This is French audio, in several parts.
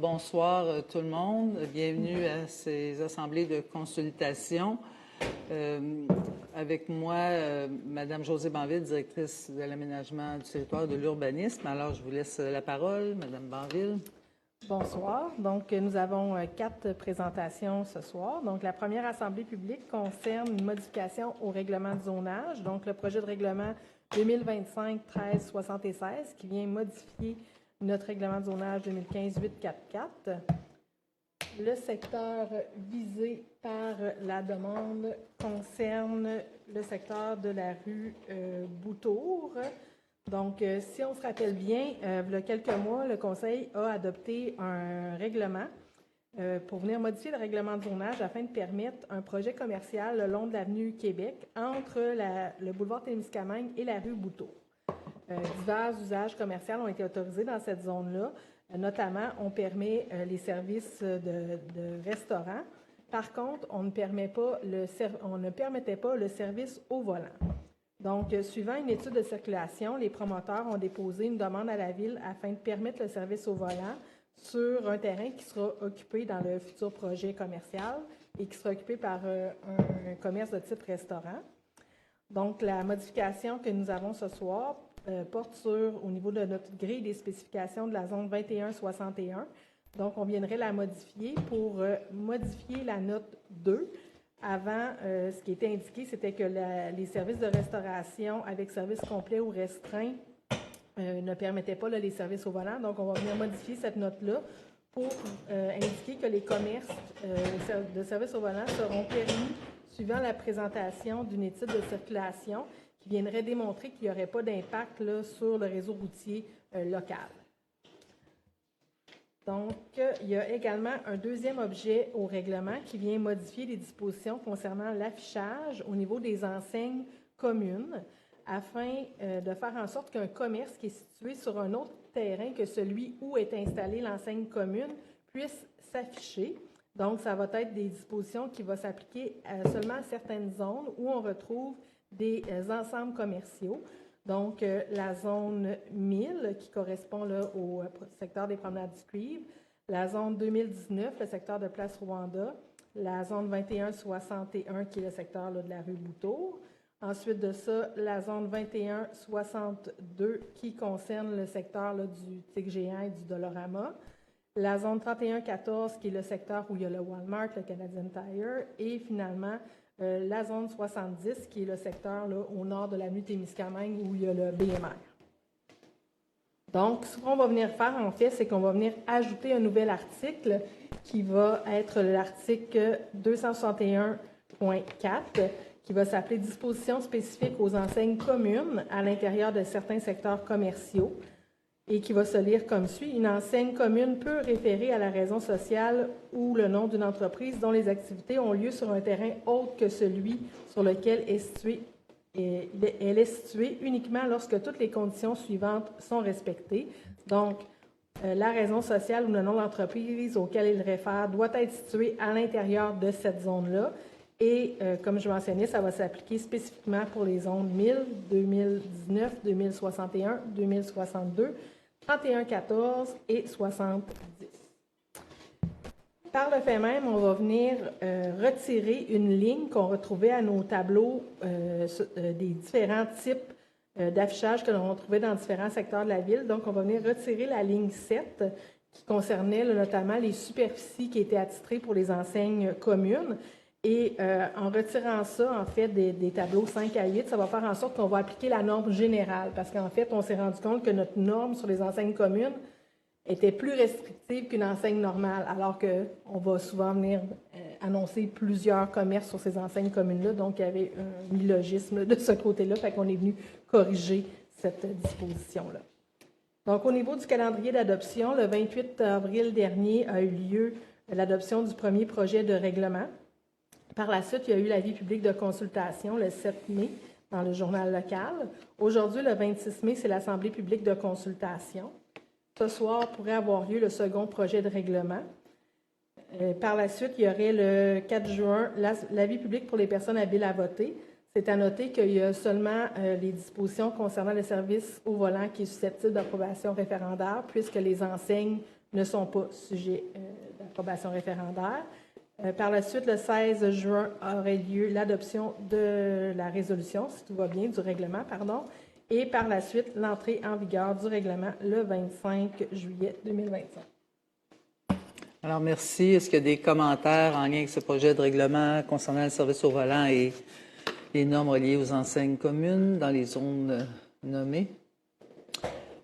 Bonsoir tout le monde. Bienvenue à ces assemblées de consultation. Avec moi, Madame Josée Banville, directrice de l'aménagement du territoire de l'urbanisme. Alors, je vous laisse la parole, Madame Banville. Bonsoir. Donc, nous avons 4 présentations ce soir. Donc, la première assemblée publique concerne une modification au règlement de zonage. Donc, le projet de règlement 2025-13-76 qui vient modifier notre règlement de zonage 2015-844. Le secteur visé par la demande concerne le secteur de la rue Boutour. Donc, si on se rappelle bien, il y a quelques mois, le Conseil a adopté un règlement pour venir modifier le règlement de zonage afin de permettre un projet commercial le long de l'avenue Québec entre le boulevard Témiscamingue et la rue Boutour. Divers usages commerciaux ont été autorisés dans cette zone-là. Notamment, on permet les services de restaurants. Par contre, on ne permettait pas le service au volant. Donc, suivant une étude de circulation, les promoteurs ont déposé une demande à la Ville afin de permettre le service au volant sur un terrain qui sera occupé dans le futur projet commercial et qui sera occupé par un commerce de type restaurant. Donc, la modification que nous avons ce soir porte au niveau de notre grille des spécifications de la zone 2161. Donc, on viendrait la modifier pour modifier la note 2. Avant, ce qui était indiqué, c'était que les services de restauration avec service complet ou restreint ne permettaient pas les services au volant. Donc, on va venir modifier cette note-là pour indiquer que les commerces de services au volant seront permis suivant la présentation d'une étude de circulation qui viendrait démontrer qu'il n'y aurait pas d'impact sur le réseau routier local. Donc, il y a également un deuxième objet au règlement qui vient modifier les dispositions concernant l'affichage au niveau des enseignes communes afin de faire en sorte qu'un commerce qui est situé sur un autre terrain que celui où est installée l'enseigne commune puisse s'afficher. Donc, ça va être des dispositions qui vont s'appliquer seulement à certaines zones où on retrouve des ensembles commerciaux. Donc, la zone 1000 qui correspond au secteur des promenades du cuivre, la zone 2019, le secteur de Place Rwanda, la zone 2161 qui est le secteur de la rue Boutour. Ensuite de ça, la zone 2162 qui concerne le secteur du TIC géant et du Dolorama. La zone 3114 qui est le secteur où il y a le Walmart, le Canadian Tire. Et finalement, la zone 70 qui est le secteur au nord de l'avenue Témiscamingue où il y a le BMR. Donc, ce qu'on va venir faire en fait, c'est qu'on va venir ajouter un nouvel article qui va être l'article 261.4 qui va s'appeler « Dispositions spécifiques aux enseignes communes à l'intérieur de certains secteurs commerciaux » et qui va se lire comme suit. Une enseigne commune peut référer à la raison sociale ou le nom d'une entreprise dont les activités ont lieu sur un terrain autre que celui sur lequel elle est située uniquement lorsque toutes les conditions suivantes sont respectées. Donc, la raison sociale ou le nom de l'entreprise auquel il réfère doit être situé à l'intérieur de cette zone-là. Et comme je mentionnais, ça va s'appliquer spécifiquement pour les zones 1000, 2019, 2061, 2062, 3114 et 70. Par le fait même, on va venir retirer une ligne qu'on retrouvait à nos tableaux des différents types d'affichage que l'on retrouvait dans différents secteurs de la ville. Donc, on va venir retirer la ligne 7 qui concernait notamment les superficies qui étaient attitrées pour les enseignes communes. Et en retirant ça, en fait, des tableaux 5 à 8, ça va faire en sorte qu'on va appliquer la norme générale. Parce qu'en fait, on s'est rendu compte que notre norme sur les enseignes communes était plus restrictive qu'une enseigne normale, alors qu'on va souvent venir annoncer plusieurs commerces sur ces enseignes communes-là. Donc, il y avait un illogisme de ce côté-là, fait qu'on est venu corriger cette disposition-là. Donc, au niveau du calendrier d'adoption, le 28 avril dernier a eu lieu l'adoption du premier projet de règlement. Par la suite, il y a eu l'avis public de consultation le 7 mai dans le journal local. Aujourd'hui, le 26 mai, c'est l'Assemblée publique de consultation. Ce soir pourrait avoir lieu le second projet de règlement. Par la suite, il y aurait le 4 juin l'avis public pour les personnes habiles à voter. C'est à noter qu'il y a seulement les dispositions concernant le service au volant qui est susceptible d'approbation référendaire, puisque les enseignes ne sont pas sujets d'approbation référendaire. Par la suite, le 16 juin aurait lieu l'adoption de la résolution, si tout va bien, du règlement, pardon, et par la suite, l'entrée en vigueur du règlement le 25 juillet 2025. Alors, merci. Est-ce qu'il y a des commentaires en lien avec ce projet de règlement concernant le service au volant et les normes reliées aux enseignes communes dans les zones nommées?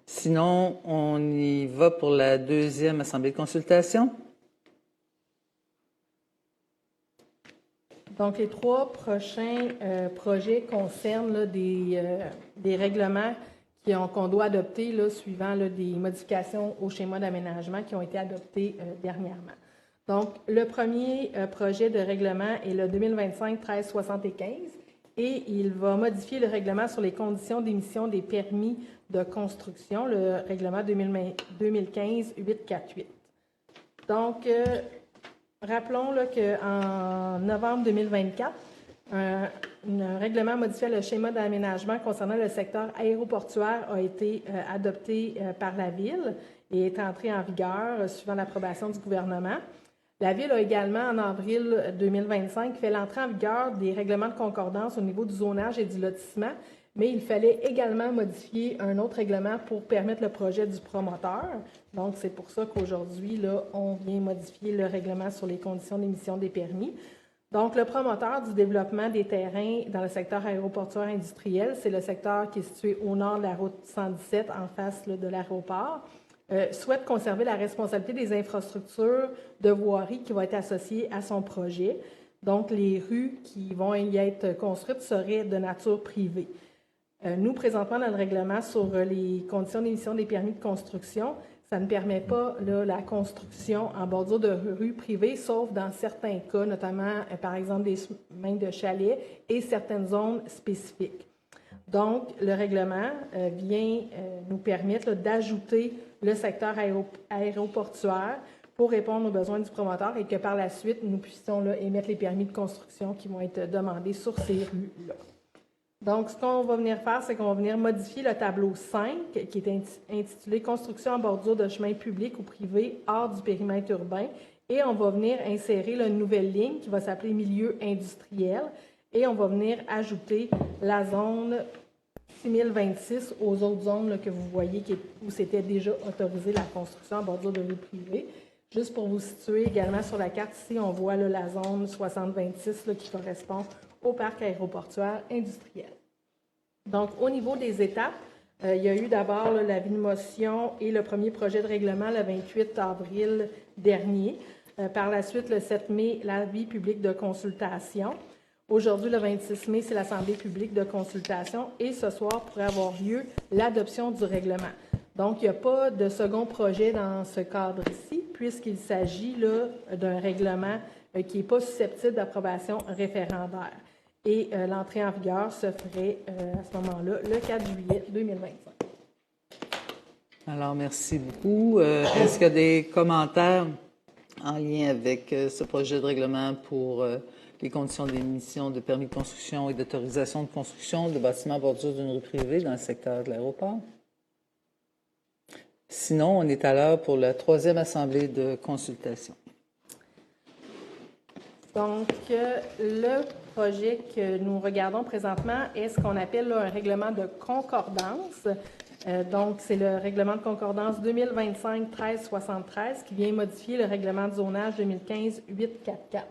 Sinon, on y va pour la deuxième assemblée de consultation. Donc, les 3 prochains projets concernent là, des règlements qu'on doit adopter là, suivant là, des modifications au schéma d'aménagement qui ont été adoptés dernièrement. Donc, le premier projet de règlement est le 2025-1375 et il va modifier le règlement sur les conditions d'émission des permis de construction, le règlement 2015-848. Donc, rappelons qu'en novembre 2024, un règlement modifiant le schéma d'aménagement concernant le secteur aéroportuaire a été adopté par la Ville et est entré en vigueur suivant l'approbation du gouvernement. La Ville a également, en avril 2025, fait l'entrée en vigueur des règlements de concordance au niveau du zonage et du lotissement, mais il fallait également modifier un autre règlement pour permettre le projet du promoteur. Donc, c'est pour ça qu'aujourd'hui, là, on vient modifier le règlement sur les conditions d'émission des permis. Donc, le promoteur du développement des terrains dans le secteur aéroportuaire industriel, c'est le secteur qui est situé au nord de la route 117, en face là, de l'aéroport, souhaite conserver la responsabilité des infrastructures de voirie qui vont être associées à son projet. Donc, les rues qui vont y être construites seraient de nature privée. Nous, présentement, dans le règlement sur les conditions d'émission des permis de construction, ça ne permet pas là, la construction en bordure de rue privée, sauf dans certains cas, notamment, par exemple, des chemins de chalets et certaines zones spécifiques. Donc, le règlement vient nous permettre d'ajouter le secteur aéroportuaire pour répondre aux besoins du promoteur et que par la suite, nous puissions là, émettre les permis de construction qui vont être demandés sur ces rues-là. Donc, ce qu'on va venir faire, c'est qu'on va venir modifier le tableau 5, qui est intitulé « Construction en bordure de chemins publics ou privés hors du périmètre urbain ». Et on va venir insérer une nouvelle ligne qui va s'appeler « Milieu industriel ». Et on va venir ajouter la zone 6026 aux autres zones là, que vous voyez où c'était déjà autorisé la construction en bordure de rue privée. Juste pour vous situer également sur la carte, ici, on voit là, la zone 6026 là, qui correspond au parc aéroportuaire industriel. Donc, au niveau des étapes, il y a eu d'abord l'avis de motion et le premier projet de règlement le 28 avril dernier. Par la suite, le 7 mai, l'avis public de consultation. Aujourd'hui, le 26 mai, c'est l'Assemblée publique de consultation et ce soir pourrait avoir lieu l'adoption du règlement. Donc, il n'y a pas de second projet dans ce cadre-ci, puisqu'il s'agit d'un règlement qui n'est pas susceptible d'approbation référendaire. Et l'entrée en vigueur se ferait à ce moment-là le 4 juillet 2025. Alors, merci beaucoup. Est-ce qu'il y a des commentaires en lien avec ce projet de règlement pour les conditions d'émission de permis de construction et d'autorisation de construction de bâtiments à bordure d'une rue privée dans le secteur de l'aéroport? Sinon, on est à l'heure pour la troisième assemblée de consultation. Donc, le projet que nous regardons présentement est ce qu'on appelle là, un règlement de concordance. Donc, c'est le règlement de concordance 2025-1373 qui vient modifier le règlement de zonage 2015-844.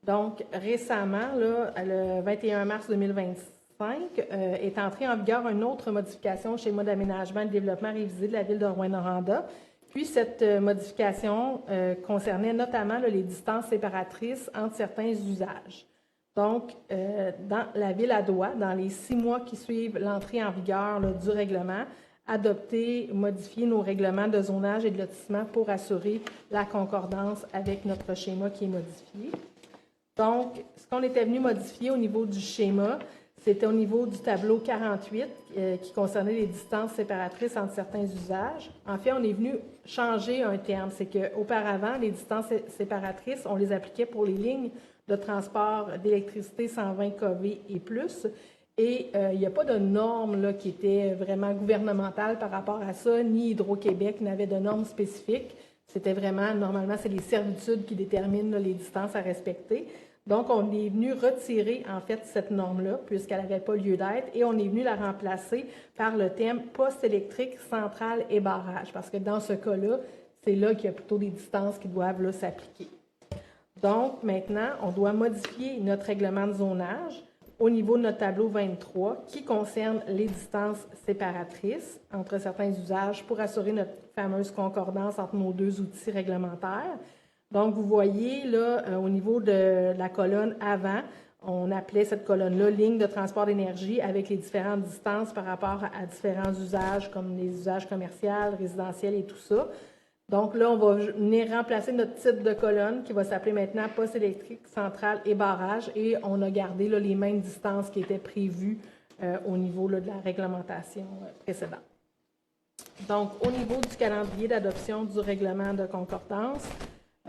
Donc, récemment, là, le 21 mars 2025, est entrée en vigueur une autre modification au schéma d'aménagement et de développement révisé de la Ville de Rouyn-Noranda. Puis, cette modification concernait notamment là, les distances séparatrices entre certains usages. Donc, dans la Ville doit, dans les 6 mois qui suivent l'entrée en vigueur là, du règlement, adopter, modifier nos règlements de zonage et de lotissement pour assurer la concordance avec notre schéma qui est modifié. Donc, ce qu'on était venu modifier au niveau du schéma, c'était au niveau du tableau 48 qui concernait les distances séparatrices entre certains usages. En fait, on est venu changer un terme. C'est qu'auparavant, les distances séparatrices, on les appliquait pour les lignes de transport d'électricité 120 kV et plus. Et il n'y a pas de normes là, qui étaient vraiment gouvernementales par rapport à ça, ni Hydro-Québec n'avait de normes spécifiques. C'était vraiment, normalement, c'est les servitudes qui déterminent là, les distances à respecter. Donc, on est venu retirer, en fait, cette norme-là, puisqu'elle n'avait pas lieu d'être, et on est venu la remplacer par le thème poste électrique, centrale et barrage, parce que dans ce cas-là, c'est là qu'il y a plutôt des distances qui doivent là, s'appliquer. Donc, maintenant, on doit modifier notre règlement de zonage au niveau de notre tableau 23 qui concerne les distances séparatrices entre certains usages pour assurer notre fameuse concordance entre nos deux outils réglementaires. Donc, vous voyez, là, au niveau de la colonne avant, on appelait cette colonne-là ligne de transport d'énergie avec les différentes distances par rapport à différents usages, comme les usages commerciaux, résidentiels et tout ça. Donc là, on va venir remplacer notre titre de colonne qui va s'appeler maintenant poste électrique, centrale et barrage. Et on a gardé là, les mêmes distances qui étaient prévues au niveau là, de la réglementation précédente. Donc, au niveau du calendrier d'adoption du règlement de concordance,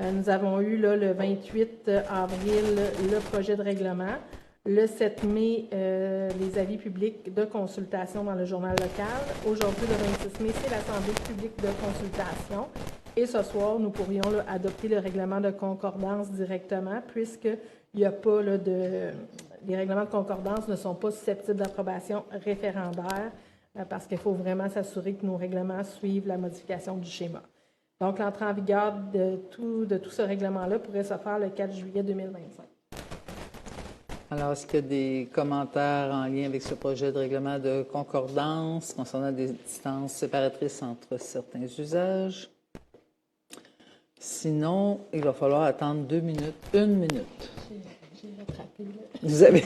nous avons eu là, le 28 avril le projet de règlement. Le 7 mai, les avis publics de consultation dans le journal local. Aujourd'hui, le 26 mai, c'est l'Assemblée publique de consultation. Et ce soir, nous pourrions là, adopter le règlement de concordance directement, puisqu'il n'y a pas là, les règlements de concordance ne sont pas susceptibles d'approbation référendaire, parce qu'il faut vraiment s'assurer que nos règlements suivent la modification du schéma. Donc, l'entrée en vigueur de tout ce règlement-là pourrait se faire le 4 juillet 2025. Alors, est-ce qu'il y a des commentaires en lien avec ce projet de règlement de concordance concernant des distances séparatrices entre certains usages? Sinon, il va falloir attendre 2 minutes, 1 minute. J'ai rattrapé. Là. Vous avez.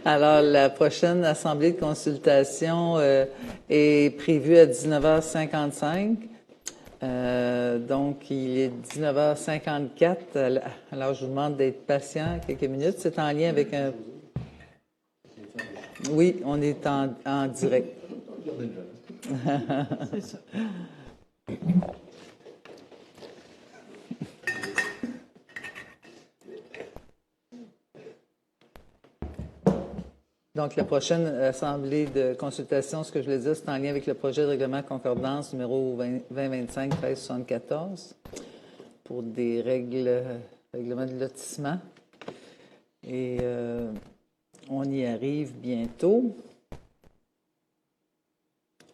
Alors, la prochaine assemblée de consultation est prévue à 19h55. Donc, il est 19h54. Alors, je vous demande d'être patient quelques minutes. C'est en lien avec un... Oui, on est en direct. C'est ça. Donc, la prochaine assemblée de consultation, ce que je voulais dire, c'est en lien avec le projet de règlement concordance numéro 2025-1374 pour des règlements de lotissement. Et on y arrive bientôt.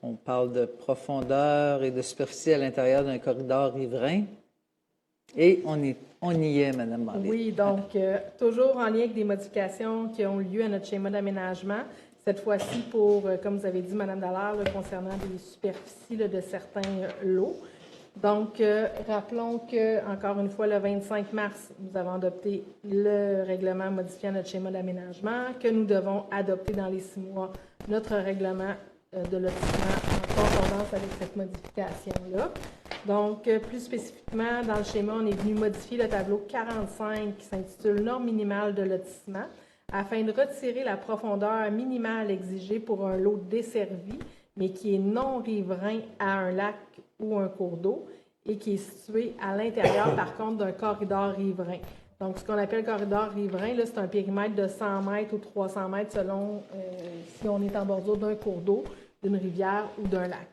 On parle de profondeur et de superficie à l'intérieur d'un corridor riverain. Et on y est, Mme Marley. Oui, donc, toujours en lien avec des modifications qui ont lieu à notre schéma d'aménagement. Cette fois-ci, pour, comme vous avez dit, Mme Dallaire, concernant des superficies de certains lots. Donc, rappelons que, encore une fois, le 25 mars, nous avons adopté le règlement modifiant notre schéma d'aménagement, que nous devons adopter dans les 6 mois notre règlement de lotissement en concordance avec cette modification-là. Donc, plus spécifiquement, dans le schéma, on est venu modifier le tableau 45 qui s'intitule « Norme minimale de lotissement » afin de retirer la profondeur minimale exigée pour un lot desservi, mais qui est non riverain à un lac ou un cours d'eau et qui est situé à l'intérieur, par contre, d'un corridor riverain. Donc, ce qu'on appelle corridor riverain, là, c'est un périmètre de 100 mètres ou 300 mètres selon si on est en bordure d'un cours d'eau, d'une rivière ou d'un lac.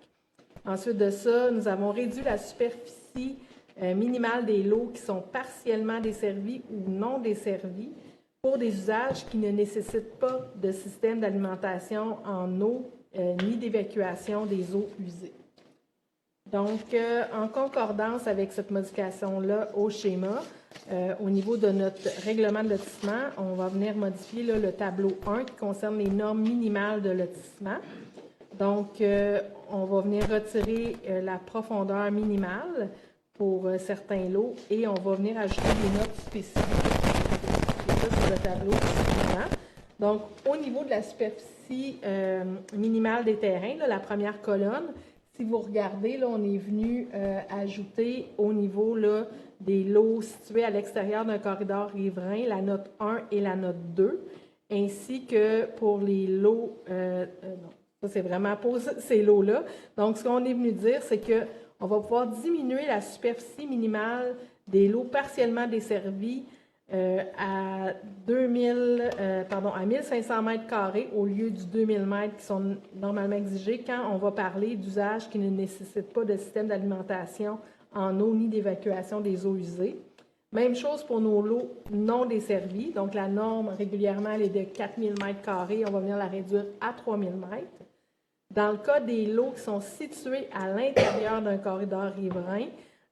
Ensuite de ça, nous avons réduit la superficie minimale des lots qui sont partiellement desservis ou non desservis pour des usages qui ne nécessitent pas de système d'alimentation en eau ni d'évacuation des eaux usées. Donc, en concordance avec cette modification-là au schéma, au niveau de notre règlement de lotissement, on va venir modifier là, le tableau 1 qui concerne les normes minimales de lotissement. Donc, on va venir retirer la profondeur minimale pour certains lots et on va venir ajouter des notes spécifiques sur le tableau suivant. Donc, au niveau de la superficie minimale des terrains, là, la première colonne, si vous regardez, là, on est venu ajouter au niveau là, des lots situés à l'extérieur d'un corridor riverain, la note 1 et la note 2, ainsi que pour les lots... non. Ça, c'est vraiment pour ces lots-là. Donc, ce qu'on est venu dire, c'est qu'on va pouvoir diminuer la superficie minimale des lots partiellement desservis à 1500 mètres carrés au lieu du 2000 mètres qui sont normalement exigés quand on va parler d'usages qui ne nécessitent pas de système d'alimentation en eau ni d'évacuation des eaux usées. Même chose pour nos lots non desservis. Donc, la norme régulièrement, elle est de 4000 m². On va venir la réduire à 3000 m. Dans le cas des lots qui sont situés à l'intérieur d'un corridor riverain,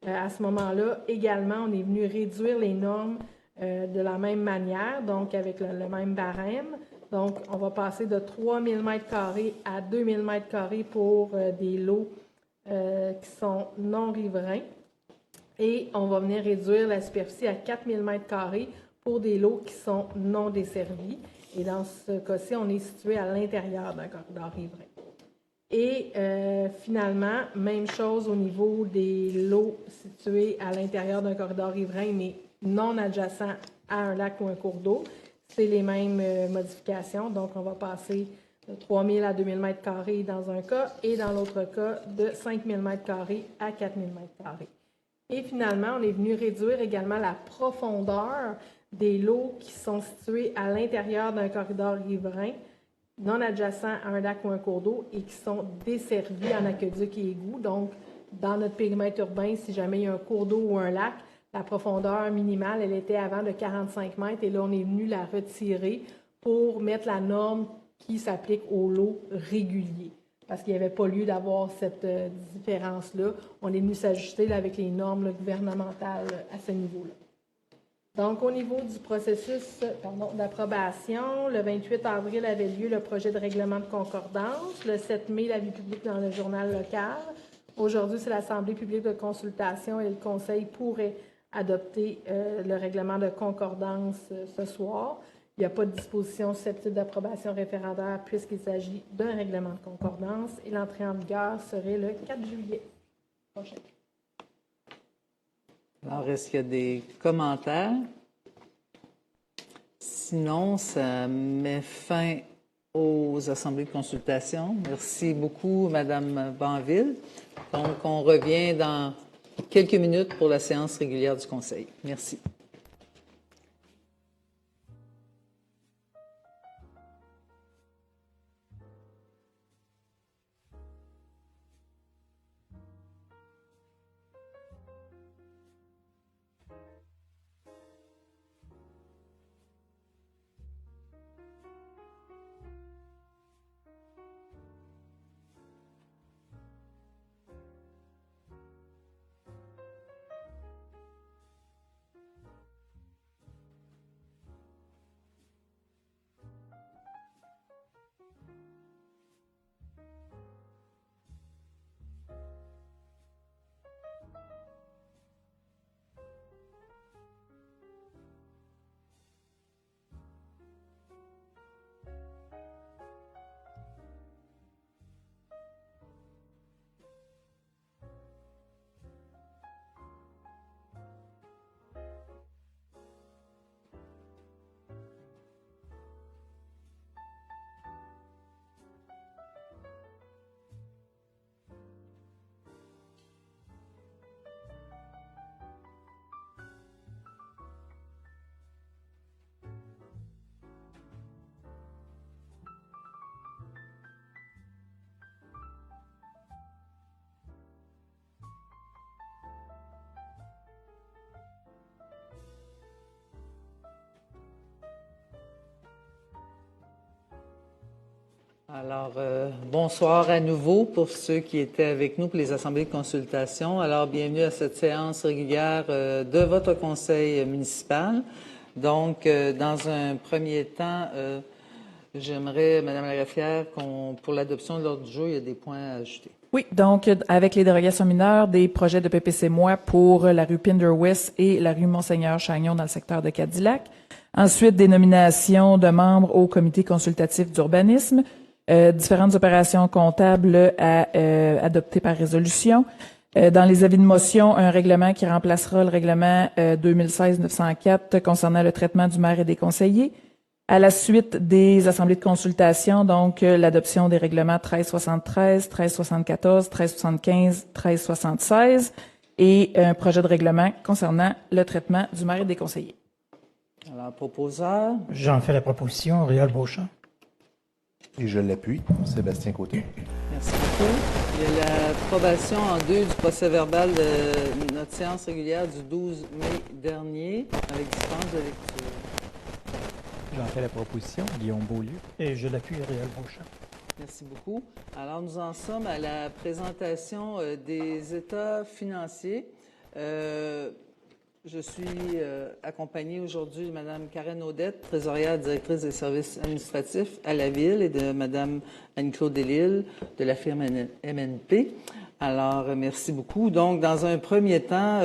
à ce moment-là, également, on est venu réduire les normes de la même manière, donc avec le même barème. Donc, on va passer de 3000 m² à 2000 m² pour des lots qui sont non riverains. Et on va venir réduire la superficie à 4000 m² pour des lots qui sont non desservis. Et dans ce cas-ci, on est situé à l'intérieur d'un corridor riverain. Et finalement, même chose au niveau des lots situés à l'intérieur d'un corridor riverain, mais non adjacents à un lac ou un cours d'eau. C'est les mêmes modifications. Donc, on va passer de 3000 à 2000 m² dans un cas et dans l'autre cas, de 5000 m² à 4000 m². Et finalement, on est venu réduire également la profondeur des lots qui sont situés à l'intérieur d'un corridor riverain, non adjacents à un lac ou un cours d'eau et qui sont desservis en aqueduc et égout. Donc, dans notre périmètre urbain, si jamais il y a un cours d'eau ou un lac, la profondeur minimale, elle était avant de 45 mètres et là, on est venu la retirer pour mettre la norme qui s'applique aux lots réguliers. Parce qu'il n'y avait pas lieu d'avoir cette différence-là. On est venu s'ajuster avec les normes gouvernementales à ce niveau-là. Donc, au niveau du processus d'approbation, le 28 avril avait lieu le projet de règlement de concordance. Le 7 mai, l'avis public dans le journal local. Aujourd'hui, c'est l'Assemblée publique de consultation et le Conseil pourrait adopter le règlement de concordance ce soir. Il n'y a pas de disposition susceptible d'approbation référendaire puisqu'il s'agit d'un règlement de concordance et l'entrée en vigueur serait le 4 juillet prochain. Alors, est-ce qu'il y a des commentaires? Sinon, ça met fin aux assemblées de consultation. Merci beaucoup, Madame Banville. Donc, on revient dans quelques minutes pour la séance régulière du Conseil. Merci. Alors, bonsoir à nouveau pour ceux qui étaient avec nous pour les assemblées de consultation. Alors, bienvenue à cette séance régulière de votre conseil municipal. Donc, dans un premier temps, j'aimerais, Madame la greffière, pour l'adoption de l'ordre du jour, il y a des points à ajouter. Oui, donc avec les dérogations mineures, des projets de PPC-moi pour la rue Pinder-West et la rue Monseigneur-Chagnon dans le secteur de Cadillac. Ensuite, des nominations de membres au comité consultatif d'urbanisme. Différentes opérations comptables à adopter par résolution. Dans les avis de motion, un règlement qui remplacera le règlement 2016-904 concernant le traitement du maire et des conseillers. À la suite des assemblées de consultation, donc l'adoption des règlements 1373, 1374, 1375, 1376 et un projet de règlement concernant le traitement du maire et des conseillers. Alors, proposeur. J'en fais la proposition, Réal Beauchamp. Et je l'appuie, Sébastien Côté. Merci beaucoup. Il y a l'approbation en deux du procès-verbal de notre séance régulière du 12 mai dernier, avec dispense de lecture. J'en fais la proposition, Guillaume Beaulieu. Et je l'appuie, Réal Beauchamp. Merci beaucoup. Alors, nous en sommes à la présentation des états financiers. Je suis accompagnée aujourd'hui de Mme Karen Audette, trésorière directrice des services administratifs à la Ville, et de Mme Anne-Claude Delisle de la firme MNP. Alors, merci beaucoup. Donc, dans un premier temps,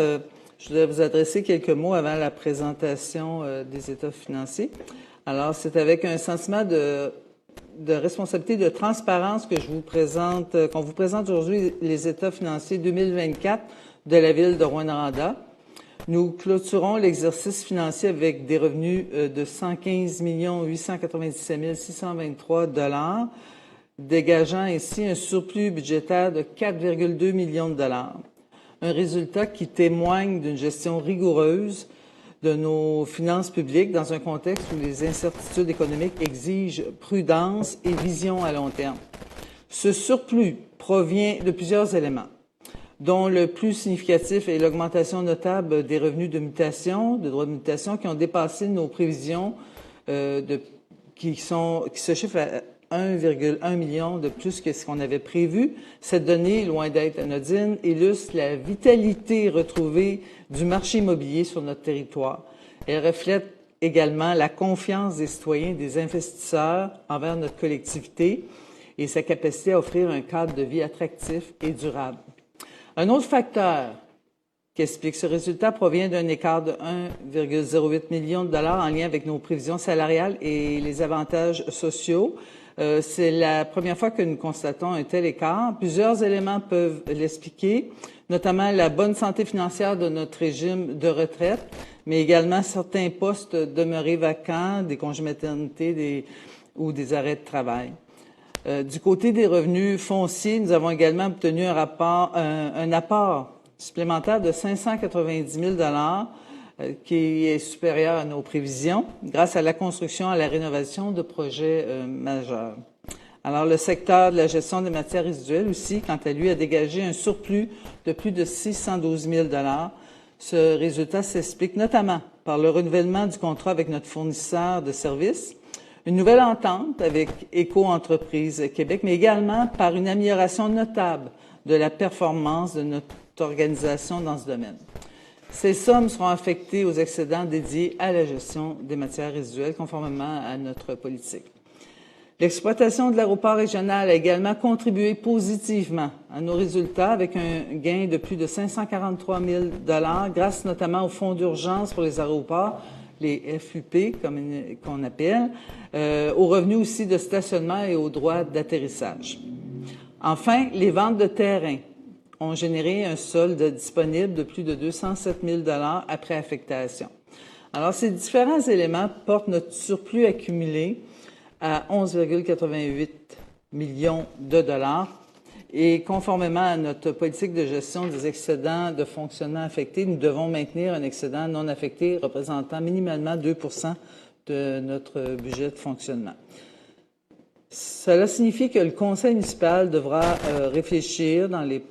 je voudrais vous adresser quelques mots avant la présentation des états financiers. Alors, c'est avec un sentiment de responsabilité, de transparence que je vous présente, qu'on vous présente aujourd'hui les états financiers 2024 de la Ville de Rouyn-Noranda. Nous clôturons l'exercice financier avec des revenus de 115 897 623 $, dégageant ainsi un surplus budgétaire de 4,2 millions $. Un résultat qui témoigne d'une gestion rigoureuse de nos finances publiques dans un contexte où les incertitudes économiques exigent prudence et vision à long terme. Ce surplus provient de plusieurs éléments, dont le plus significatif est l'augmentation notable des revenus de mutation, de droits de mutation, qui ont dépassé nos prévisions, qui se chiffrent à 1,1 million de plus que ce qu'on avait prévu. Cette donnée, loin d'être anodine, illustre la vitalité retrouvée du marché immobilier sur notre territoire. Elle reflète également la confiance des citoyens et des investisseurs envers notre collectivité et sa capacité à offrir un cadre de vie attractif et durable. Un autre facteur qui explique ce résultat provient d'un écart de 1,08 million de dollars en lien avec nos prévisions salariales et les avantages sociaux. C'est la première fois que nous constatons un tel écart. Plusieurs éléments peuvent l'expliquer, notamment la bonne santé financière de notre régime de retraite, mais également certains postes demeurés vacants, des congés maternité ou des arrêts de travail. Du côté des revenus fonciers, nous avons également obtenu un apport supplémentaire de 590 000 $ qui est supérieur à nos prévisions grâce à la construction et à la rénovation de projets majeurs. Alors, le secteur de la gestion des matières résiduelles aussi, quant à lui, a dégagé un surplus de plus de 612 000 $. Ce résultat s'explique notamment par le renouvellement du contrat avec notre fournisseur de services, une nouvelle entente avec Éco-Entreprises Québec, mais également par une amélioration notable de la performance de notre organisation dans ce domaine. Ces sommes seront affectées aux excédents dédiés à la gestion des matières résiduelles, conformément à notre politique. L'exploitation de l'aéroport régional a également contribué positivement à nos résultats avec un gain de plus de 543 000 $ grâce notamment au fonds d'urgence pour les aéroports, les FUP, comme qu'on appelle, aux revenus aussi de stationnement et aux droits d'atterrissage. Enfin, les ventes de terrain ont généré un solde disponible de plus de 207 000 $ après affectation. Alors, ces différents éléments portent notre surplus accumulé à 11,88 millions de dollars. Et conformément à notre politique de gestion des excédents de fonctionnement affectés, nous devons maintenir un excédent non affecté représentant minimalement 2 % de notre budget de fonctionnement. Cela signifie que le conseil municipal devra réfléchir dans les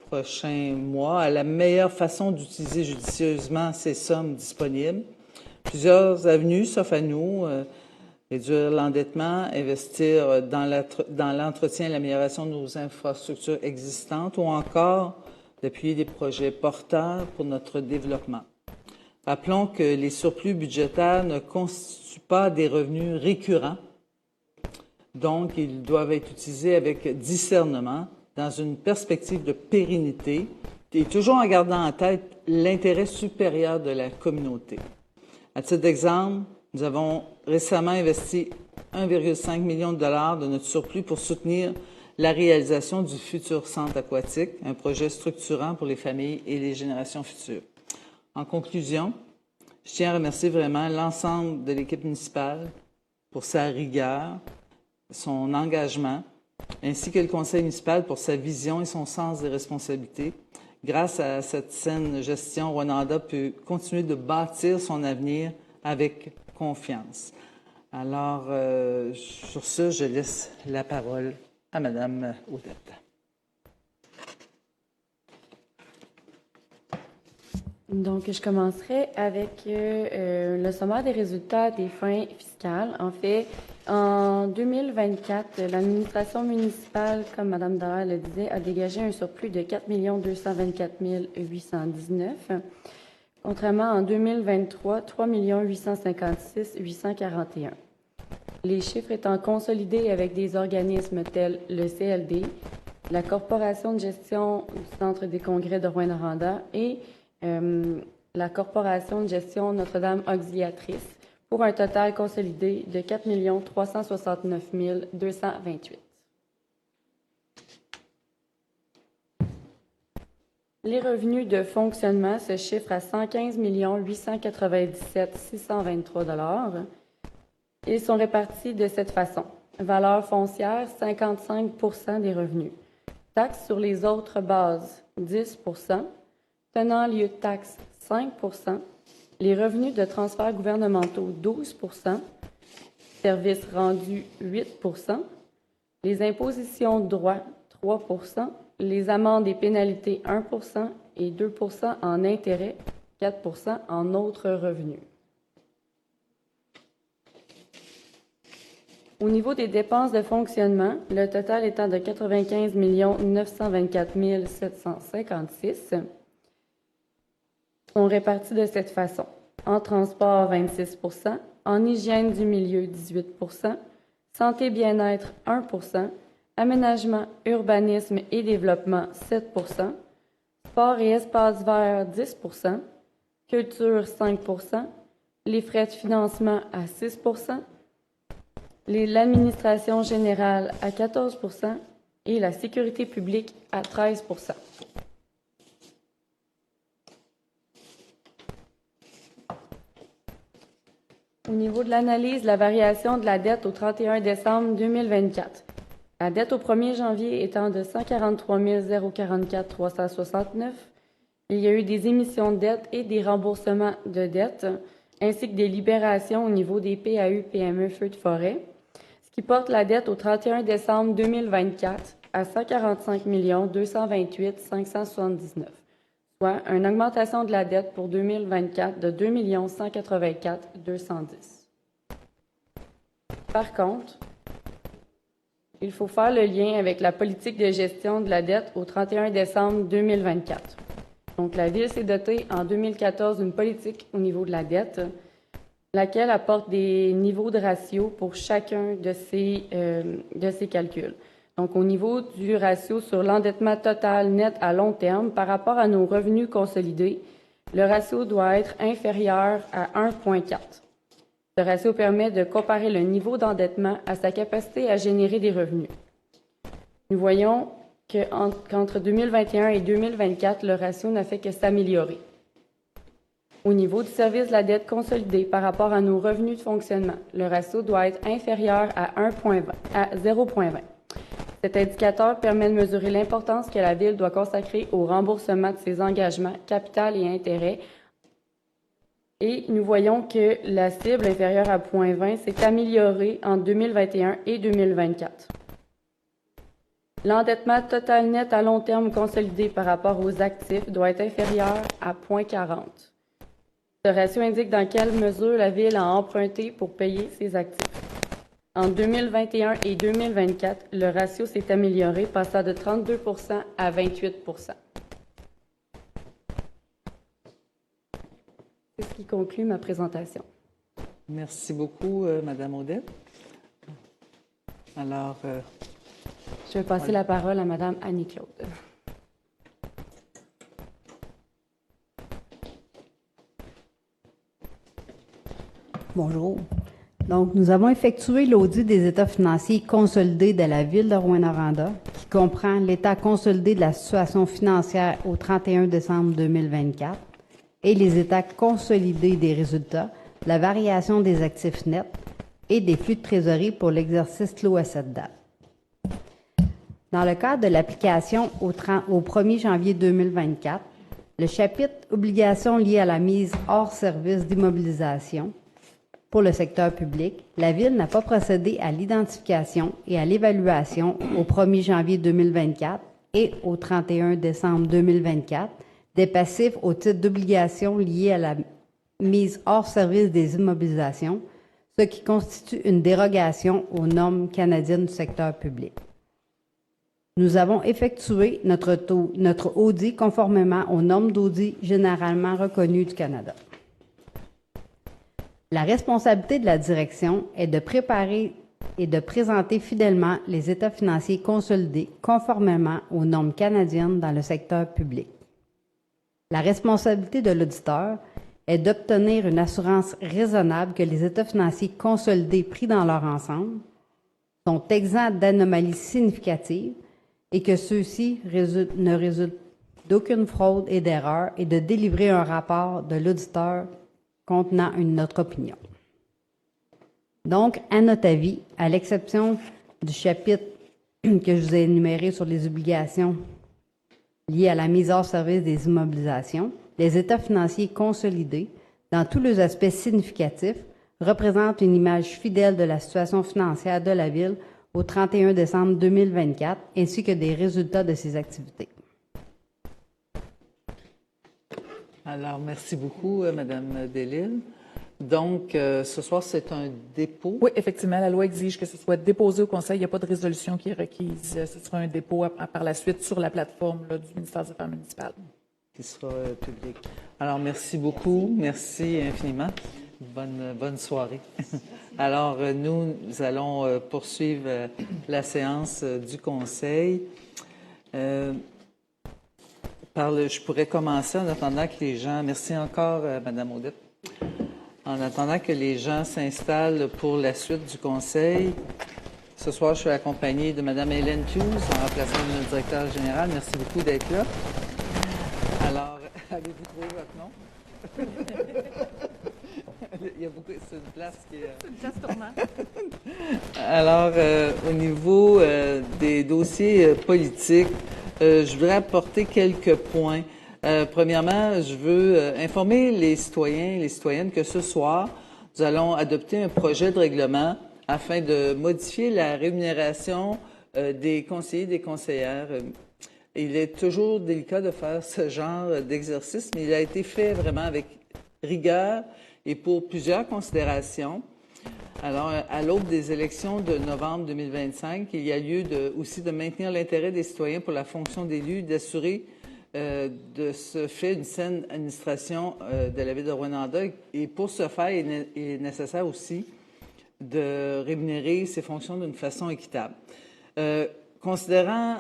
prochains mois à la meilleure façon d'utiliser judicieusement ces sommes disponibles. Plusieurs avenues s'offrent à nous. Réduire l'endettement, investir dans l'entretien et l'amélioration de nos infrastructures existantes ou encore d'appuyer des projets porteurs pour notre développement. Rappelons que les surplus budgétaires ne constituent pas des revenus récurrents, donc ils doivent être utilisés avec discernement dans une perspective de pérennité et toujours en gardant en tête l'intérêt supérieur de la communauté. À titre d'exemple, nous avons récemment investi 1,5 million de dollars de notre surplus pour soutenir la réalisation du futur centre aquatique, un projet structurant pour les familles et les générations futures. En conclusion, je tiens à remercier vraiment l'ensemble de l'équipe municipale pour sa rigueur, son engagement, ainsi que le conseil municipal pour sa vision et son sens des responsabilités. Grâce à cette saine gestion, Rouyn-Noranda peut continuer de bâtir son avenir avec confiance. Alors, sur ce, je laisse la parole à Mme Odette. Donc, je commencerai avec le sommaire des résultats des fins fiscales. En fait, en 2024, l'administration municipale, comme Mme Dallaire le disait, a dégagé un surplus de 4 224 819, contrairement en 2023, 3 856 841. Les chiffres étant consolidés avec des organismes tels le CLD, la Corporation de gestion du Centre des congrès de Rouyn-Noranda et la Corporation de gestion Notre-Dame Auxiliatrice, pour un total consolidé de 4 369 228. Les revenus de fonctionnement se chiffrent à 115 897 623 $ Ils sont répartis de cette façon. Valeur foncière, 55 % des revenus. Taxes sur les autres bases, 10 % Tenant lieu de taxes, 5 %. Les revenus de transferts gouvernementaux, 12 %. Services rendus, 8 %. Les impositions de droits, 3 %. Les amendes et pénalités, 1 % et 2 % en intérêts, 4 % en autres revenus. Au niveau des dépenses de fonctionnement, le total étant de 95 924 756, sont répartis de cette façon. En transport, 26 % en hygiène du milieu, 18 %, santé bien-être, 1 %, aménagement, urbanisme et développement, 7 % sport et espaces verts, 10 %, culture, 5 %, les frais de financement à 6 % l'administration générale à 14 % et la sécurité publique à 13 %. Au niveau de l'analyse de la variation de la dette au 31 décembre 2024, la dette au 1er janvier étant de 143 044 369, il y a eu des émissions de dette et des remboursements de dette, ainsi que des libérations au niveau des PAU-PME Feux de forêt, ce qui porte la dette au 31 décembre 2024 à 145 228 579, soit une augmentation de la dette pour 2024 de 2 184 210. Par contre, il faut faire le lien avec la politique de gestion de la dette au 31 décembre 2024. Donc, la Ville s'est dotée en 2014 d'une politique au niveau de la dette, laquelle apporte des niveaux de ratio pour chacun de ces calculs. Donc, au niveau du ratio sur l'endettement total net à long terme par rapport à nos revenus consolidés, le ratio doit être inférieur à 1,4. Ce ratio permet de comparer le niveau d'endettement à sa capacité à générer des revenus. Nous voyons qu'entre 2021 et 2024, le ratio n'a fait que s'améliorer. Au niveau du service de la dette consolidée par rapport à nos revenus de fonctionnement, le ratio doit être inférieur à 0,20. Cet indicateur permet de mesurer l'importance que la Ville doit consacrer au remboursement de ses engagements, capital et intérêts. Et nous voyons que la cible inférieure à 0,20 s'est améliorée en 2021 et 2024. L'endettement total net à long terme consolidé par rapport aux actifs doit être inférieur à 0,40. Ce ratio indique dans quelle mesure la Ville a emprunté pour payer ses actifs. En 2021 et 2024, le ratio s'est amélioré, passant de 32 % à 28 %. C'est ce qui conclut ma présentation. Merci beaucoup, Mme Odette. Alors, je vais passer la parole à Mme Annie-Claude. Bonjour. Donc, nous avons effectué l'audit des états financiers consolidés de la Ville de Rouyn-Noranda, qui comprend l'état consolidé de la situation financière au 31 décembre 2024 et les états consolidés des résultats, la variation des actifs nets et des flux de trésorerie pour l'exercice clos à cette date. Dans le cadre de l'application au 1er janvier 2024, le chapitre « Obligations liées à la mise hors service d'immobilisation » pour le secteur public, la Ville n'a pas procédé à l'identification et à l'évaluation au 1er janvier 2024 et au 31 décembre 2024 des passifs au titre d'obligations liées à la mise hors service des immobilisations, ce qui constitue une dérogation aux normes canadiennes du secteur public. Nous avons effectué notre audit conformément aux normes d'audit généralement reconnues du Canada. La responsabilité de la direction est de préparer et de présenter fidèlement les états financiers consolidés conformément aux normes canadiennes dans le secteur public. La responsabilité de l'auditeur est d'obtenir une assurance raisonnable que les états financiers consolidés pris dans leur ensemble sont exempts d'anomalies significatives et que ceux-ci ne résultent d'aucune fraude et d'erreur et de délivrer un rapport de l'auditeur contenant notre opinion. Donc, à notre avis, à l'exception du chapitre que je vous ai énuméré sur les obligations liées à la mise hors service des immobilisations, les états financiers consolidés, dans tous leurs aspects significatifs, représentent une image fidèle de la situation financière de la Ville au 31 décembre 2024, ainsi que des résultats de ses activités. Alors, merci beaucoup, Madame Delisle. Donc, ce soir, c'est un dépôt. Oui, effectivement, la loi exige que ce soit déposé au Conseil. Il n'y a pas de résolution qui est requise. Ce sera un dépôt par la suite sur la plateforme là, du ministère des Affaires municipales. Qui sera public. Alors, merci beaucoup. Merci infiniment. Bonne soirée. Alors, nous allons poursuivre la séance du Conseil. Je pourrais commencer en attendant que les gens... Merci encore, Mme Audette. En attendant que les gens s'installent pour la suite du Conseil, ce soir, je suis accompagnée de Mme Hélène Hughes, en remplacement de notre directeur général. Merci beaucoup d'être là. Alors, avez-vous trouvé votre nom? Il y a beaucoup... C'est une place qui est... C'est une place tournante. Alors, au niveau des dossiers politiques, je voudrais apporter quelques points. Premièrement, je veux informer les citoyens et les citoyennes que ce soir, nous allons adopter un projet de règlement afin de modifier la rémunération des conseillers et des conseillères. Il est toujours délicat de faire ce genre d'exercice, mais il a été fait vraiment avec rigueur et pour plusieurs considérations. Alors, à l'aube des élections de novembre 2025, il y a lieu aussi de maintenir l'intérêt des citoyens pour la fonction d'élu, d'assurer de ce fait une saine administration de la Ville de Rouyn-Noranda. Et pour ce faire, il est nécessaire aussi de rémunérer ces fonctions d'une façon équitable. Considérant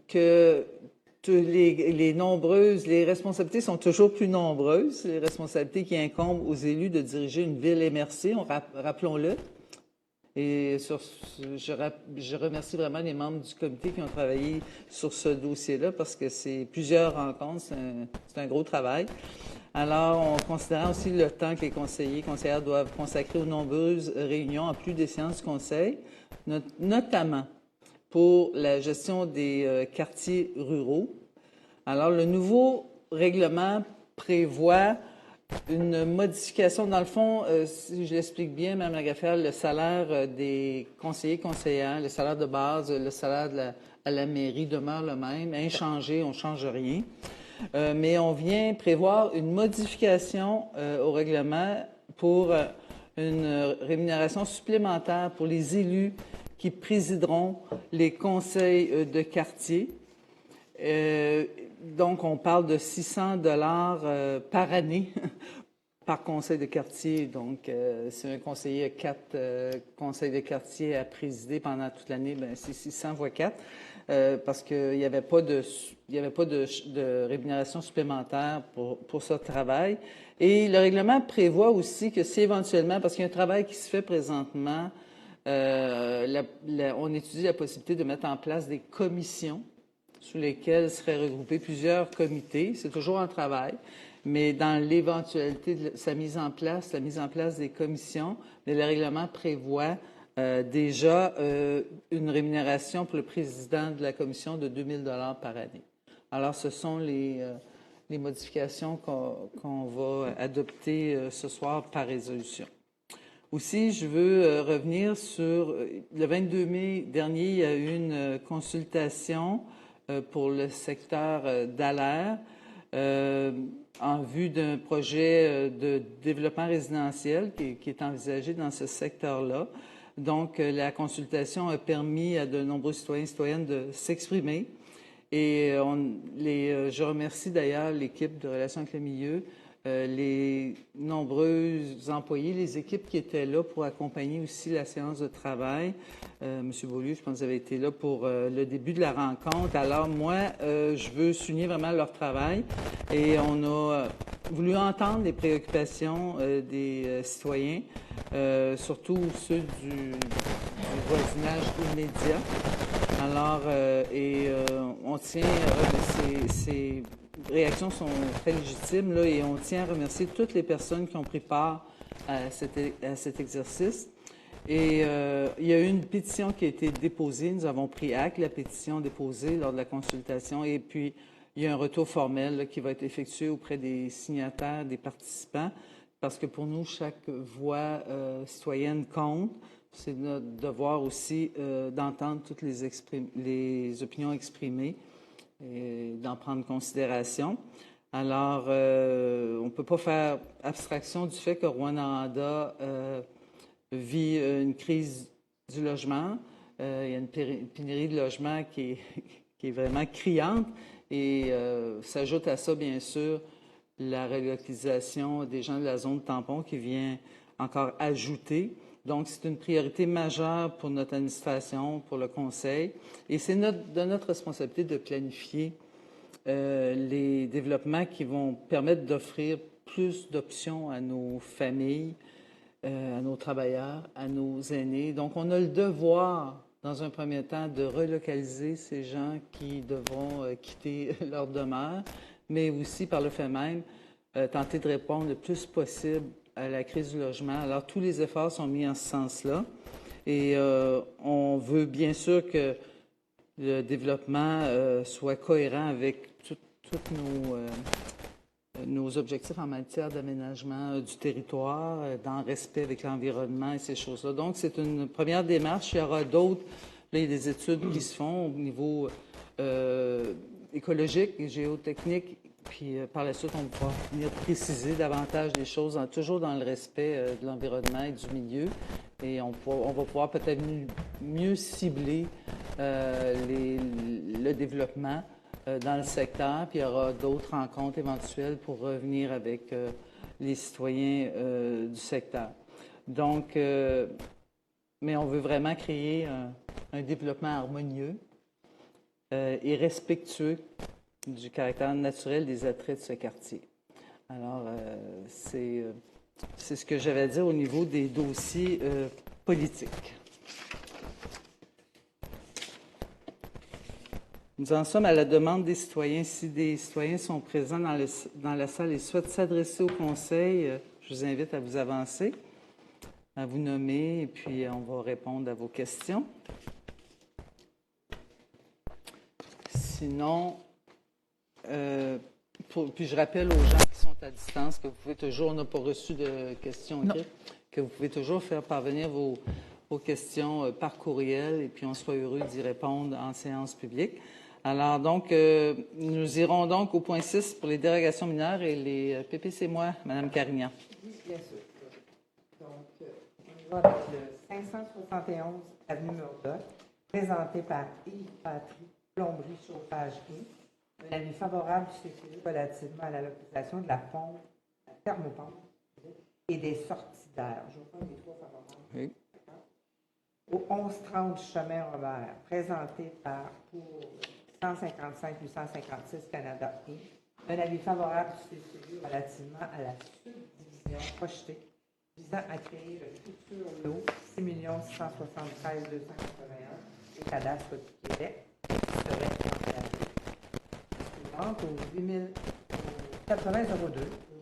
que les responsabilités sont toujours plus nombreuses, les responsabilités qui incombent aux élus de diriger une ville émergée, rappelons-le. Et je remercie vraiment les membres du comité qui ont travaillé sur ce dossier-là parce que c'est plusieurs rencontres, c'est un gros travail. Alors, on considère aussi le temps que les conseillers et conseillères doivent consacrer aux nombreuses réunions en plus des séances du conseil, notamment pour la gestion des quartiers ruraux. Alors, le nouveau règlement prévoit une modification. Dans le fond, si je l'explique bien, Mme Lagaffaire, le salaire des conseillers et conseillères, le salaire de base, le salaire à la mairie demeure le même, inchangé, on ne change rien. Mais on vient prévoir une modification au règlement pour une rémunération supplémentaire pour les élus qui présideront les conseils de quartier. Donc, on parle de 600 $ par année par conseil de quartier. Donc, si un conseiller a 4 conseils de quartier à présider pendant toute l'année, ben c'est 600 fois 4, parce qu'il n'y avait pas de rémunération supplémentaire pour ce travail. Et le règlement prévoit aussi que si éventuellement, parce qu'il y a un travail qui se fait présentement, on étudie la possibilité de mettre en place des commissions sous lesquelles seraient regroupés plusieurs comités. C'est toujours un travail, mais dans l'éventualité de sa mise en place, la mise en place des commissions, mais le règlement prévoit déjà une rémunération pour le président de la commission de 2 000 $ par année. Alors, ce sont les modifications qu'on va adopter ce soir par résolution. Aussi, je veux revenir sur le 22 mai dernier, il y a eu une consultation pour le secteur d'Alaire en vue d'un projet de développement résidentiel qui est envisagé dans ce secteur-là. Donc, la consultation a permis à de nombreux citoyens et citoyennes de s'exprimer. Et je remercie d'ailleurs l'équipe de Relations avec le milieu, les nombreux employés, les équipes qui étaient là pour accompagner aussi la séance de travail. Monsieur Beaulieu, je pense que vous avez été là pour le début de la rencontre. Alors moi, je veux souligner vraiment leur travail et on a voulu entendre les préoccupations des citoyens, surtout ceux du voisinage immédiat. Alors, on tient, ces réactions sont très légitimes là, et on tient à remercier toutes les personnes qui ont pris part à cet exercice. Et il y a eu une pétition qui a été déposée. Nous avons pris acte de la pétition déposée lors de la consultation. Et puis, il y a un retour formel là, qui va être effectué auprès des signataires, des participants, parce que pour nous, chaque voix citoyenne compte. C'est notre devoir aussi d'entendre toutes les opinions exprimées et d'en prendre considération. Alors, on ne peut pas faire abstraction du fait que Rouyn-Noranda vit une crise du logement. Il y a une pénurie de logement qui est vraiment criante et s'ajoute à ça, bien sûr, la relocalisation des gens de la zone tampon qui vient encore ajouter. Donc, c'est une priorité majeure pour notre administration, pour le Conseil. Et c'est de notre responsabilité de planifier les développements qui vont permettre d'offrir plus d'options à nos familles, à nos travailleurs, à nos aînés. Donc, on a le devoir, dans un premier temps, de relocaliser ces gens qui devront quitter leur demeure, mais aussi, par le fait même, tenter de répondre le plus possible à la crise du logement. Alors, tous les efforts sont mis en ce sens-là. Et on veut bien sûr que le développement soit cohérent avec tous nos objectifs en matière d'aménagement du territoire, dans respect avec l'environnement et ces choses-là. Donc, c'est une première démarche. Il y aura d'autres. Là, il y a des études qui se font au niveau écologique et géotechnique. Puis par la suite, on va venir préciser davantage les choses, toujours dans le respect de l'environnement et du milieu. Et on va pouvoir peut-être mieux cibler le développement dans le secteur. Puis il y aura d'autres rencontres éventuelles pour revenir avec les citoyens du secteur. Donc, mais on veut vraiment créer un développement harmonieux et respectueux du caractère naturel des attraits de ce quartier. Alors, c'est ce que j'avais à dire au niveau des dossiers politiques. Nous en sommes à la demande des citoyens. Si des citoyens sont présents dans la salle et souhaitent s'adresser au Conseil, je vous invite à vous avancer, à vous nommer, et puis on va répondre à vos questions. Sinon, puis je rappelle aux gens qui sont à distance que vous pouvez toujours, on n'a pas reçu de questions écrites, que vous pouvez toujours faire parvenir vos questions par courriel et puis on sera heureux d'y répondre en séance publique. Alors donc, nous irons donc au point 6 pour les dérogations mineures et les PPC-moi, Mme Carignan. Oui, bien sûr. Donc, on va avec le 571 avenue Murdoch, présenté par Yves Patry, Plomberie Chauffage Inc. Un avis favorable du CCE relativement à la localisation de la pompe, la thermopompe et des sorties d'air. Je vous prends les trois favorables. Oui. Au 1130 chemin Robert, présenté pour 155 856 Canada Inc. Un avis favorable du CCE relativement à la subdivision projetée visant à créer le futur lot 6 673 281 et cadastre du Québec qui serait remplacé. Au 8002,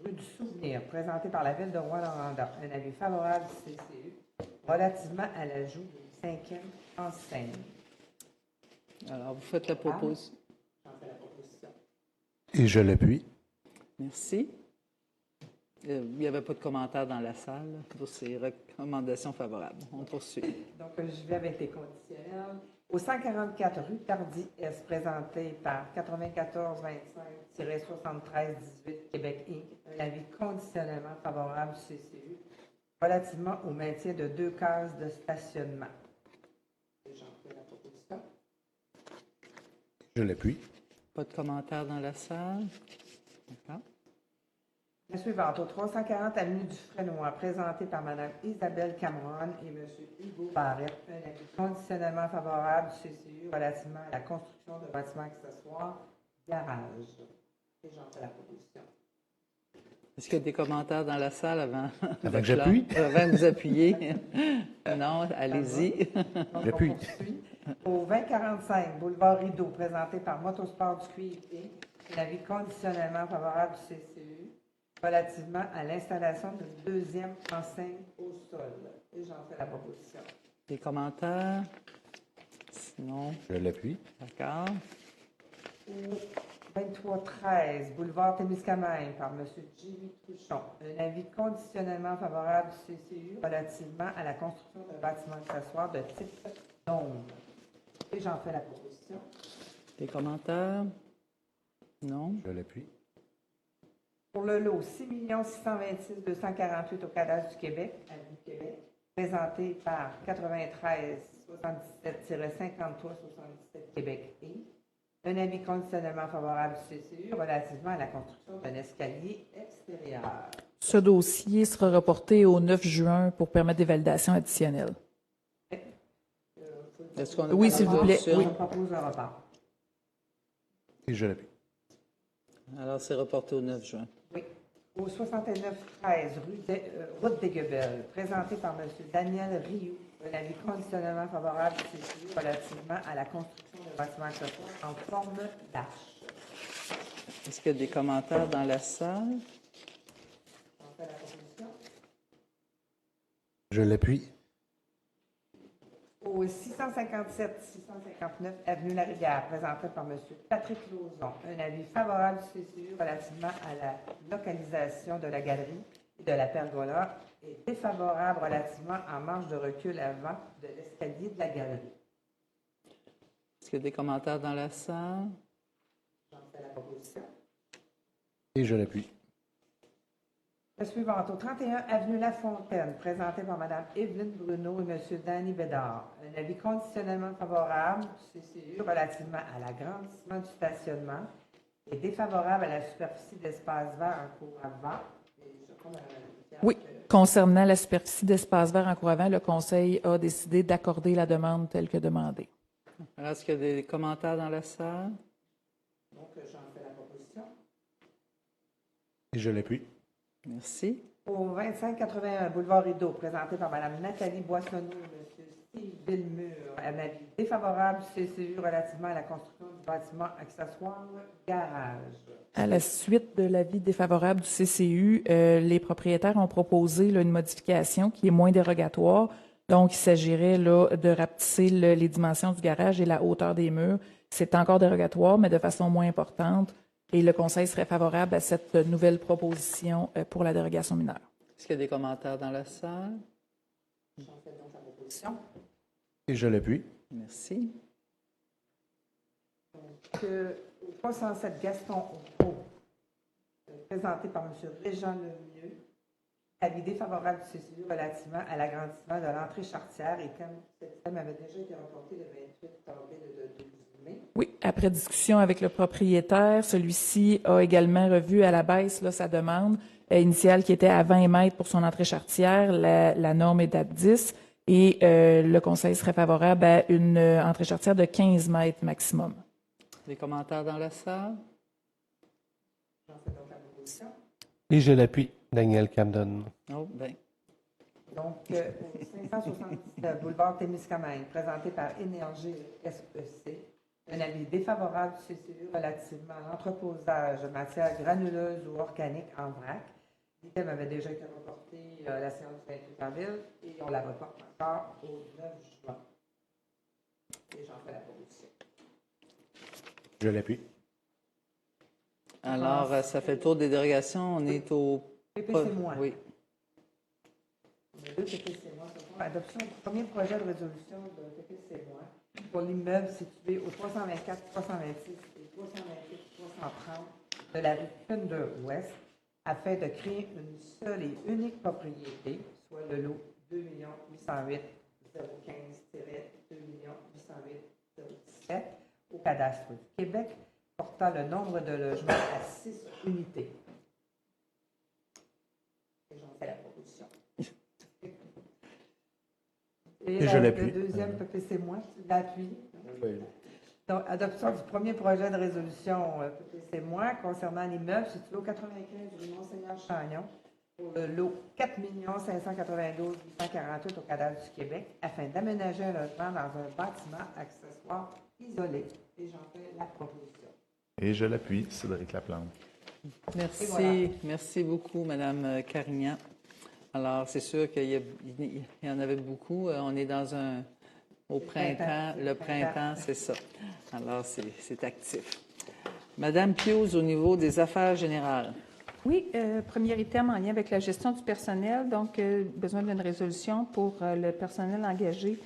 rue du Souvenir, présenté par la Ville de Rouyn-Noranda. Un avis favorable du CCE relativement à l'ajout d'une 5e enseigne. Alors, vous faites la proposition. J'en fais la proposition. Et je l'appuie. Merci. Il n'y avait pas de commentaires dans la salle, donc c'est recommandation favorable. On poursuit. Donc, je vais avec les conditionnels. Au 144 rue Tardy-Est, présenté par 9425-7318 Québec Inc., un avis conditionnellement favorable du CCU relativement au maintien de 2 cases de stationnement. J'en fais la proposition. Je l'appuie. Pas de commentaires dans la salle. D'accord. La suivante, au 340 avenue du Fresnoy, présenté par Mme Isabelle Cameron et M. Hugo Barrette, un avis conditionnellement favorable du CCU relativement à la construction de bâtiments accessoires, garage. Et j'en fais la proposition. Est-ce qu'il y a des commentaires dans la salle avant? Avant que j'appuie? Avant que vous appuyiez? Non, allez-y. Donc, J'appuie. on poursuit. Au 2045 boulevard Rideau, présenté par Motosport du Cuivre Inc., un avis conditionnellement favorable du CCU relativement à l'installation d'une deuxième enseigne au sol. Et j'en fais la proposition. Des commentaires? Sinon, Je l'appuie. d'accord. Au 2313 boulevard Témiscamingue par M. Jimmy Truchon, un avis conditionnellement favorable du CCU relativement à la construction d'un bâtiment accessoire de type dôme. Et j'en fais la proposition. Des commentaires? Non. Je l'appuie. Pour le lot 6 626 248 au cadastre du Québec, avenue Québec, présenté par 93 77-53 77 Québec Inc., un avis conditionnellement favorable du CCU relativement à la construction d'un escalier extérieur. Ce dossier sera reporté au 9 juin pour permettre des validations additionnelles. Est-ce qu'on a Oui, pas s'il vous plaît. d'option? Oui. Je propose un report. Et je l'appuie. Alors, c'est reporté au 9 juin. Oui. Au 6913 route des Guebels, présenté par M. Daniel Rioux, un avis conditionnellement favorable du CCU relativement à la construction de bâtiments accessoires en forme d'arche. Est-ce qu'il y a des commentaires dans la salle? On fait la proposition. Je l'appuie. Au 657-659 avenue La Rivière, présenté par M. Patrick Lauzon, un avis favorable du CCU relativement à la localisation de la galerie et de la pergola et défavorable relativement en marge de recul avant de l'escalier de la galerie. Est-ce qu'il y a des commentaires dans la salle? J'en fais la proposition. Et je l'appuie. La suivante, au 31 avenue La Fontaine, présenté par Mme Evelyne Bruno et M. Danny Bédard. Un avis conditionnellement favorable du CCU relativement à l'agrandissement du stationnement et défavorable à la superficie d'espace vert en cours avant. Oui. Concernant la superficie d'espace vert en cours avant, le Conseil a décidé d'accorder la demande telle que demandée. Alors, est-ce qu'il y a des commentaires dans la salle? Donc, j'en fais la proposition. Et je l'appuie. Merci. Au 2581 boulevard Rideau, présenté par Mme Nathalie Boissonneau et M. Steve Villemur, un avis défavorable du CCU relativement à la construction du bâtiment accessoire garage. À la suite de l'avis défavorable du CCU, les propriétaires ont proposé là, une modification qui est moins dérogatoire. Donc, il s'agirait là, de rapetisser les dimensions du garage et la hauteur des murs. C'est encore dérogatoire, mais de façon moins importante. Et le Conseil serait favorable à cette nouvelle proposition pour la dérogation mineure. Est-ce qu'il y a des commentaires dans la salle? J'en fais donc la proposition. Et je l'appuie. Merci. Donc, au 307 Gaston Auto, présenté par M. Régent Lemieux, avis défavorable du CCU relativement à l'agrandissement de l'entrée charretière et comme cette thème avait déjà été reporté le 28 avril de 12 mai. Oui, après discussion avec le propriétaire, celui-ci a également revu à la baisse là, sa demande initiale qui était à 20 mètres pour son entrée charretière. La norme est à 10 et le Conseil serait favorable à une entrée charretière de 15 mètres maximum. Des commentaires dans la salle? J'en fais donc la proposition. Et je l'appuie. Daniel Camden. Oh, bien. Donc, au 570 boulevard Témiscamingue, présenté par Énergie SEC, un avis défavorable du CCU relativement à l'entreposage de matières granuleuses ou organiques en vrac. L'item avait déjà été reporté à la séance du 28 avril et on la reporte encore au 9 juin. Et j'en fais la proposition. Je l'appuie. Alors, ça fait le tour des dérogations. On est au PPC-. Oui. Les deux PPC-. Adoption du premier projet de résolution de PPC- pour l'immeuble situé au 324, 326 et 328, 330 de la rue Pender Ouest afin de créer une seule et unique propriété, soit le lot 2 808 015-2 808 017 au cadastre du Québec, portant le nombre de logements à 6 unités. Et j'en fais la proposition. Et je l'appuie. Le deuxième PPC-, tu l'appuies. Oui. Donc, adoption du premier projet de résolution PPC- concernant l'immeuble situé au 95 rue Monseigneur-Chagnon pour le lot 4 592 848 au cadastre du Québec afin d'aménager un logement dans un bâtiment accessoire isolé. Et j'en fais la proposition. Et je l'appuie, Cédric Laplante. Merci. voilà. Merci beaucoup, Madame Carignan. Alors, c'est sûr qu'il y en avait beaucoup. On est au printemps. Le printemps, c'est ça. Alors, c'est actif. Madame Pius, au niveau des affaires générales. Oui, premier item en lien avec la gestion du personnel. Donc, besoin d'une résolution pour le personnel engagé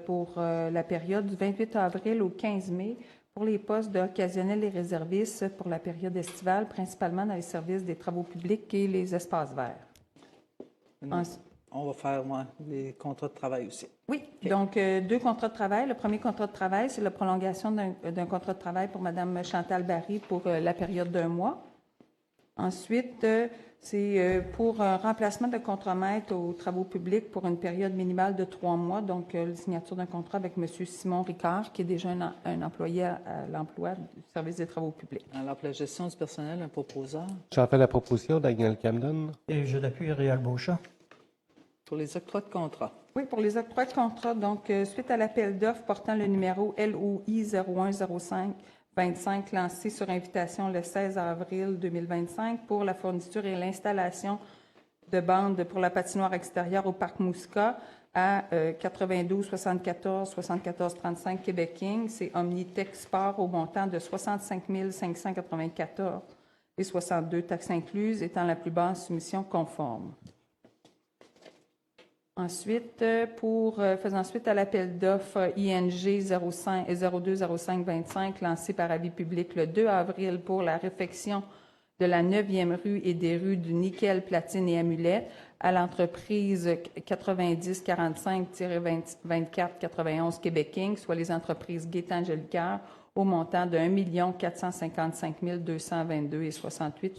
pour la période du 28 avril au 15 mai pour les postes d'occasionnels et réservistes pour la période estivale, principalement dans les services des travaux publics et les espaces verts. On va faire les contrats de travail aussi. Oui, donc 2 contrats de travail. Le premier contrat de travail, c'est la prolongation d'un contrat de travail pour Mme Chantal Barry pour la période d'1 mois. Ensuite, c'est pour un remplacement de contremaître aux travaux publics pour une période minimale de 3 mois. Donc, la signature d'un contrat avec M. Simon Ricard, qui est déjà un employé à l'emploi du service des travaux publics. Alors, pour la gestion du personnel, un proposeur. J'en fais la proposition, Daniel Camden. Et je l'appuie, Réal Beauchamp. Pour les octrois de contrat. Oui, pour les octrois de contrat, donc, suite à l'appel d'offres portant le numéro LOI 0105-25 lancé sur invitation le 16 avril 2025 pour la fourniture et l'installation de bandes pour la patinoire extérieure au Parc Mouska à 92 74 74 35 Québec King. C'est Omnitech Sport au montant de 65 594 et 62 taxes incluses, étant la plus basse soumission conforme. Ensuite, faisant suite à l'appel d'offres ING 020525 lancé par avis public le 2 avril pour la réfection de la 9e rue et des rues du Nickel, Platine et Amulette à l'entreprise 9045-2491 Québec King, soit les entreprises Gaétan Jolicoeur, au montant de 1 455 222 et 68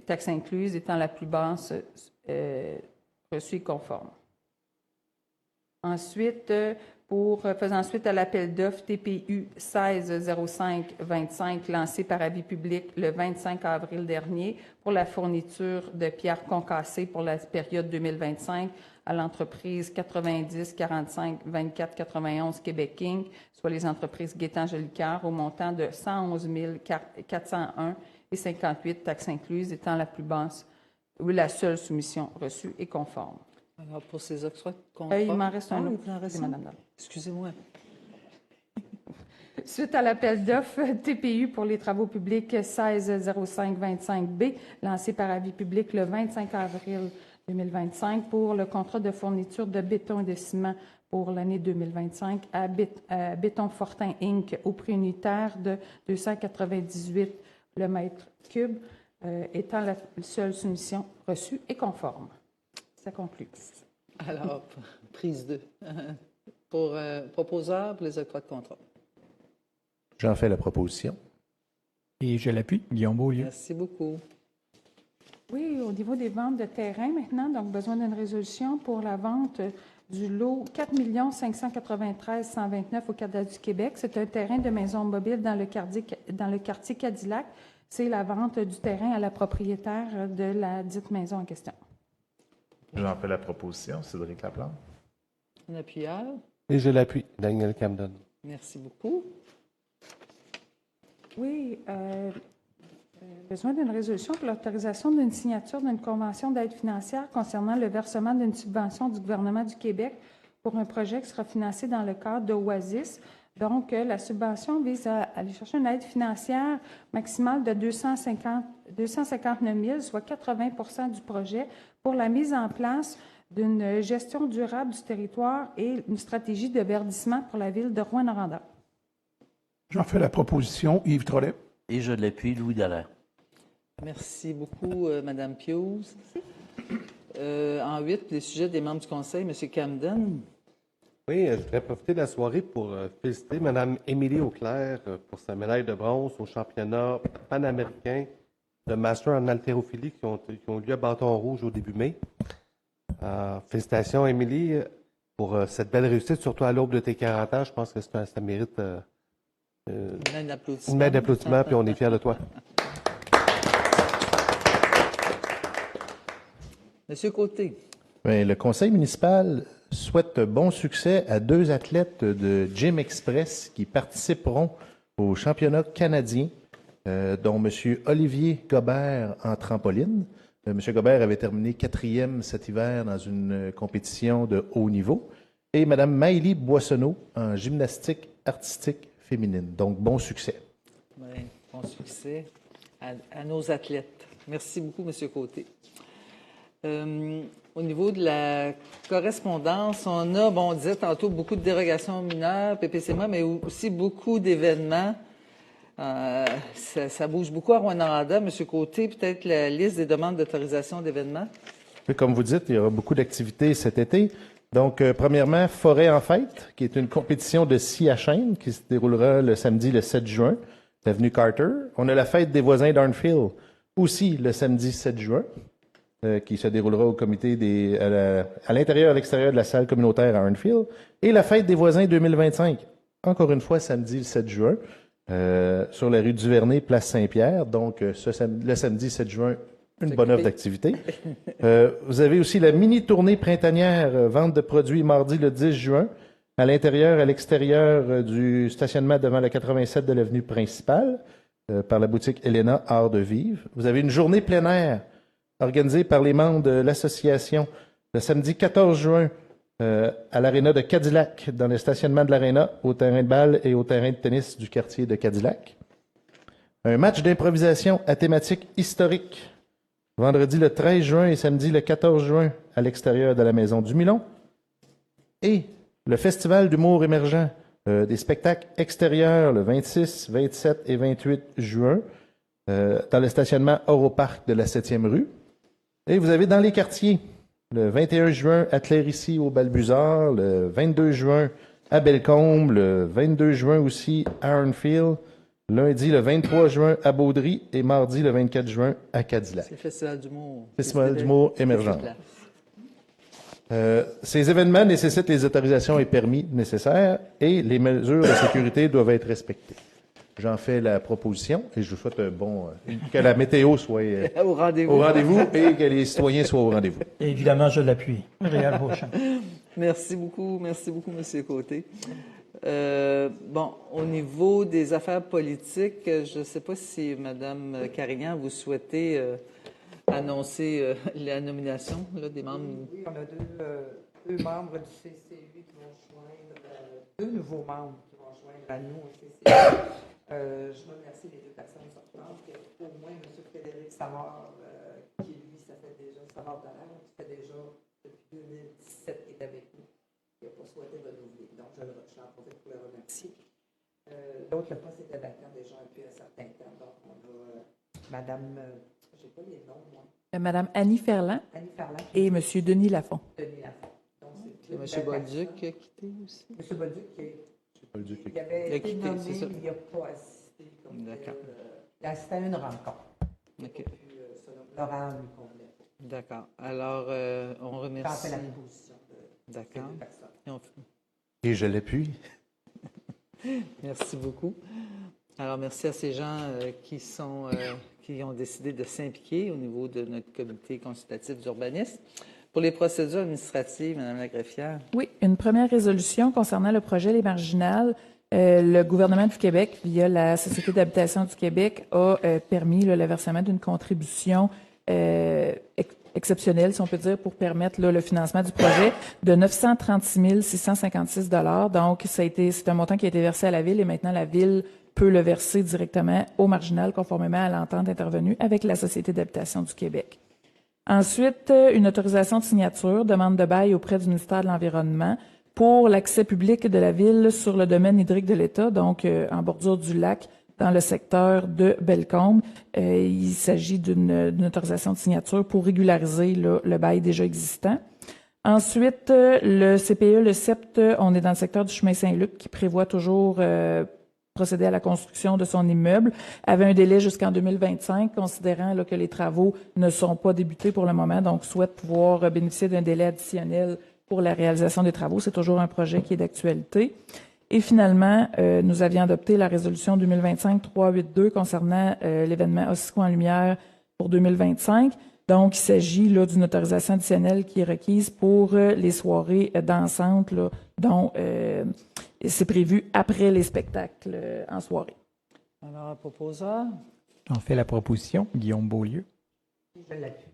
taxes incluses, étant la plus basse reçu et conforme. Ensuite, faisant suite à l'appel d'offres TPU 160525 lancé par avis public le 25 avril dernier pour la fourniture de pierres concassées pour la période 2025 à l'entreprise 9045-2491 Québec King, soit les entreprises Gaétan Jolicoeur, au montant de 111 401 et 58 taxes incluses, étant la plus basse ou la seule soumission reçue est conforme. Alors, pour ces octrois de contrat... il m'en reste un autre. Il en reste Madame. Excusez-moi. Suite à l'appel d'offres TPU pour les travaux publics 160525B, lancé par avis public le 25 avril 2025 pour le contrat de fourniture de béton et de ciment pour l'année 2025 à Béton Fortin Inc. au prix unitaire de 298 le mètre cube, étant la seule soumission reçue et conforme. Ça conclut. Alors, prise 2. Pour proposeur, pour les octrois de contrat. J'en fais la proposition. Et je l'appuie, Guillaume Beaulieu. Merci beaucoup. Oui, au niveau des ventes de terrain maintenant, donc besoin d'une résolution pour la vente du lot 4 593 129 au cadastre du Québec. C'est un terrain de maison mobile dans le quartier Cadillac. C'est la vente du terrain à la propriétaire de la dite maison en question. J'en fais la proposition, Cédric Laplante. Un appuyeur. Et je l'appuie, Daniel Camden. Merci beaucoup. Oui, besoin d'une résolution pour l'autorisation d'une signature d'une convention d'aide financière concernant le versement d'une subvention du gouvernement du Québec pour un projet qui sera financé dans le cadre d'Oasis. Donc, la subvention vise à aller chercher une aide financière maximale de 259 000, soit 80 du projet, pour la mise en place d'une gestion durable du territoire et une stratégie de verdissement pour la ville de Rouyn-Noranda. J'en fais la proposition. Yves Trollet. Et je l'appuie, Louis Dallaire. Merci beaucoup, Mme Pius. En 8, les sujets des membres du Conseil, M. Camden. Oui, je voudrais profiter de la soirée pour féliciter Mme Émilie Auclair pour sa médaille de bronze au championnat panaméricain de master en haltérophilie qui ont eu lieu à Bâton Rouge au début mai. Félicitations, Émilie, pour cette belle réussite, surtout à l'aube de tes 40 ans. Je pense que ça mérite une main d'applaudissement, puis on est fiers de toi. Monsieur Côté. Bien, le conseil municipal souhaite bon succès à 2 athlètes de Gym Express qui participeront au championnat canadien, dont M. Olivier Gobert en trampoline. M. Gobert avait terminé 4e cet hiver dans une compétition de haut niveau. Et Mme Maëlie Boissonneau en gymnastique artistique féminine. Donc, bon succès. Oui, bon succès à nos athlètes. Merci beaucoup, M. Côté. Au niveau de la correspondance, on a, on disait tantôt, beaucoup de dérogations mineures, PPCMA, mais aussi beaucoup d'événements. Ça bouge beaucoup à Rouyn-Noranda. M. Côté, peut-être la liste des demandes d'autorisation d'événements? Oui, comme vous dites, il y aura beaucoup d'activités cet été. Donc, premièrement, Forêt en fête, qui est une compétition de scie à chaîne qui se déroulera le samedi le 7 juin, l'avenue Carter. On a la fête des voisins d'Arnfield, aussi le samedi 7 juin. Qui se déroulera au comité à l'intérieur et à l'extérieur de la salle communautaire à Arnfield. Et la fête des voisins 2025, encore une fois, samedi le 7 juin, sur la rue Duvernay, place Saint-Pierre. Donc, le samedi 7 juin, une bonne œuvre d'activité. Vous avez aussi la mini-tournée printanière, vente de produits mardi le 10 juin, à l'intérieur et à l'extérieur du stationnement devant la 87 de l'avenue principale, par la boutique Elena Art de Vivre. Vous avez une journée plein air, organisé par les membres de l'association le samedi 14 juin à l'aréna de Cadillac, dans le stationnement de l'aréna, au terrain de balle et au terrain de tennis du quartier de Cadillac. Un match d'improvisation à thématique historique, vendredi le 13 juin et samedi le 14 juin à l'extérieur de la Maison du Milon. Et le Festival d'humour émergent, des spectacles extérieurs le 26, 27 et 28 juin dans le stationnement Europarc de la 7e rue. Et vous avez dans les quartiers, le 21 juin à Clérici au Balbuzard, le 22 juin à Bellecombe, le 22 juin aussi à Arnfield, lundi le 23 juin à Baudry et mardi le 24 juin à Cadillac. C'est le Festival d'humour. Festival d'humour émergent. Ces événements nécessitent les autorisations et permis nécessaires et les mesures de sécurité doivent être respectées. J'en fais la proposition et je vous souhaite que la météo soit au rendez-vous et que les citoyens soient au rendez-vous. Évidemment, je l'appuie. Réal Beauchamp. Merci beaucoup, M. Côté. Au niveau des affaires politiques, je ne sais pas si Mme Carignan, vous souhaitez annoncer la nomination des membres. Oui, on a deux membres du CCU qui vont joindre, 2 nouveaux membres qui vont joindre à nous au CCU. Je remercie les 2 personnes sortantes, au moins M. Frédéric Savard, qui lui, ça fait déjà Savard d'Alain, qui fait déjà depuis 2017 qui est avec nous, qui n'a pas souhaité renouveler. Donc, je en profite pour le remercier. L'autre, le poste était vacant déjà depuis un certain temps. Donc, on a Madame, je n'ai pas les noms, moi. Madame Annie Ferland et M. Denis Lafont. Denis Lafont. C'est M. Bolduc qui a quitté aussi. M. Bolduc qui avait été nommé, mais il n'a pas assisté. D'accord. Il a assisté à une rencontre. OK. Puis, Laurent lui convenait. D'accord. Alors, on remercie. Ça fait la proposition de D'accord. ces 2 personnes. Et je l'appuie. Merci beaucoup. Alors, merci à ces gens qui ont décidé de s'impliquer au niveau de notre comité consultatif d'urbanisme. Pour les procédures administratives, Mme la greffière. Oui, une première résolution concernant le projet Les Marginales. Le gouvernement du Québec, via la Société d'habitation du Québec, a permis le versement d'une contribution exceptionnel, si on peut dire, pour permettre là, le financement du projet de 936 656 $. Donc, c'est un montant qui a été versé à la Ville et maintenant la Ville peut le verser directement au marginal conformément à l'entente intervenue avec la Société d'habitation du Québec. Ensuite, une autorisation de signature, demande de bail auprès du ministère de l'Environnement pour l'accès public de la Ville sur le domaine hydrique de l'État, donc en bordure du lac, dans le secteur de Bellecombe. Il s'agit d'une autorisation de signature pour régulariser le bail déjà existant. Ensuite, le CPE, le CEPT, on est dans le secteur du chemin Saint-Luc qui prévoit toujours procéder à la construction de son immeuble, avait un délai jusqu'en 2025, considérant là, que les travaux ne sont pas débutés pour le moment, donc souhaite pouvoir bénéficier d'un délai additionnel pour la réalisation des travaux. C'est toujours un projet qui est d'actualité. Et finalement, nous avions adopté la résolution 2025-382 concernant l'événement Ossico en lumière pour 2025. Donc, il s'agit là d'une autorisation additionnelle qui est requise pour les soirées dansantes, là, dont c'est prévu après les spectacles en soirée. Alors, un proposeur. J'en fais la proposition. Guillaume Beaulieu. Je l'appuie.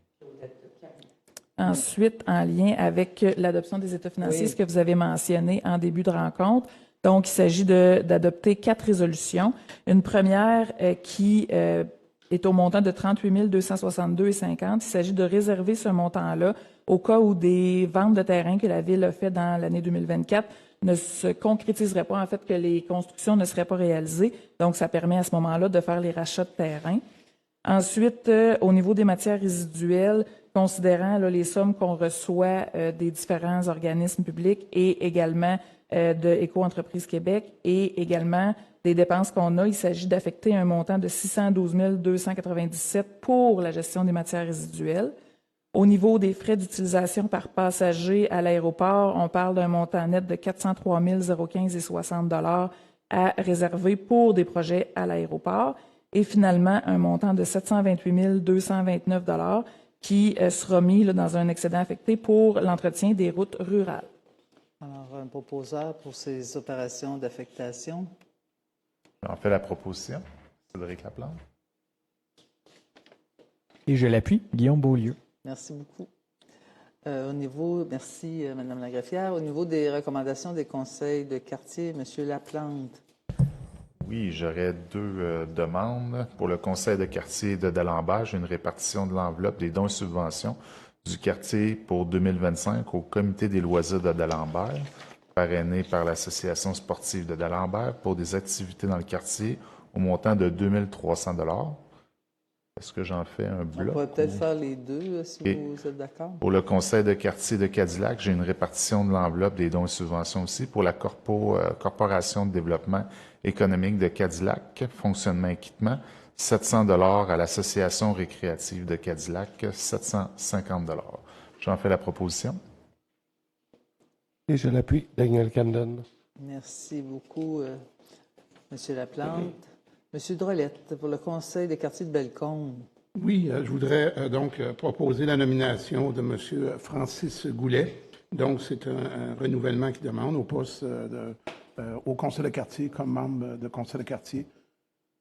Ensuite, en lien avec l'adoption des états financiers, ce que vous avez mentionné en début de rencontre. Donc, il s'agit d'adopter 4 résolutions. Une première qui est au montant de 38 262,50. Il s'agit de réserver ce montant-là au cas où des ventes de terrain que la Ville a fait dans l'année 2024 ne se concrétiseraient pas, en fait, que les constructions ne seraient pas réalisées. Donc, ça permet à ce moment-là de faire les rachats de terrain. Ensuite, au niveau des matières résiduelles, considérant là, les sommes qu'on reçoit des différents organismes publics et également de Éco-entreprise Québec et également des dépenses qu'on a, il s'agit d'affecter un montant de 612 297 pour la gestion des matières résiduelles. Au niveau des frais d'utilisation par passager à l'aéroport, on parle d'un montant net de 403 015,60 $ à réserver pour des projets à l'aéroport. Et finalement, un montant de 728 229 $ qui sera mis là, dans un excédent affecté pour l'entretien des routes rurales. Alors, un proposeur pour ces opérations d'affectation. J'en fais la proposition. Cédric Laplante. Et je l'appuie. Guillaume Beaulieu. Merci beaucoup. Merci, Mme la greffière. Au niveau des recommandations des conseils de quartier, M. Laplante. Oui, j'aurais 2 demandes. Pour le conseil de quartier de D'Alembert, j'ai une répartition de l'enveloppe des dons et subventions du quartier pour 2025 au comité des loisirs de D'Alembert, parrainé par l'Association sportive de D'Alembert pour des activités dans le quartier au montant de 2 300 $. Est-ce que j'en fais un bloc? On pourrait peut-être faire les deux, si vous êtes d'accord. Pour le conseil de quartier de Cadillac, j'ai une répartition de l'enveloppe des dons et subventions aussi pour la Corporation de développement économique de Cadillac, fonctionnement équipement, 700 $ à l'Association récréative de Cadillac, 750 $. J'en fais la proposition. Et je l'appuie. Daniel Camden. Merci beaucoup, M. Laplante. M. Drolette, pour le conseil des quartiers de Bellecombe. Oui, je voudrais donc proposer la nomination de M. Francis Goulet. Donc, c'est un renouvellement qui demande au poste au conseil de quartier comme membre de conseil de quartier.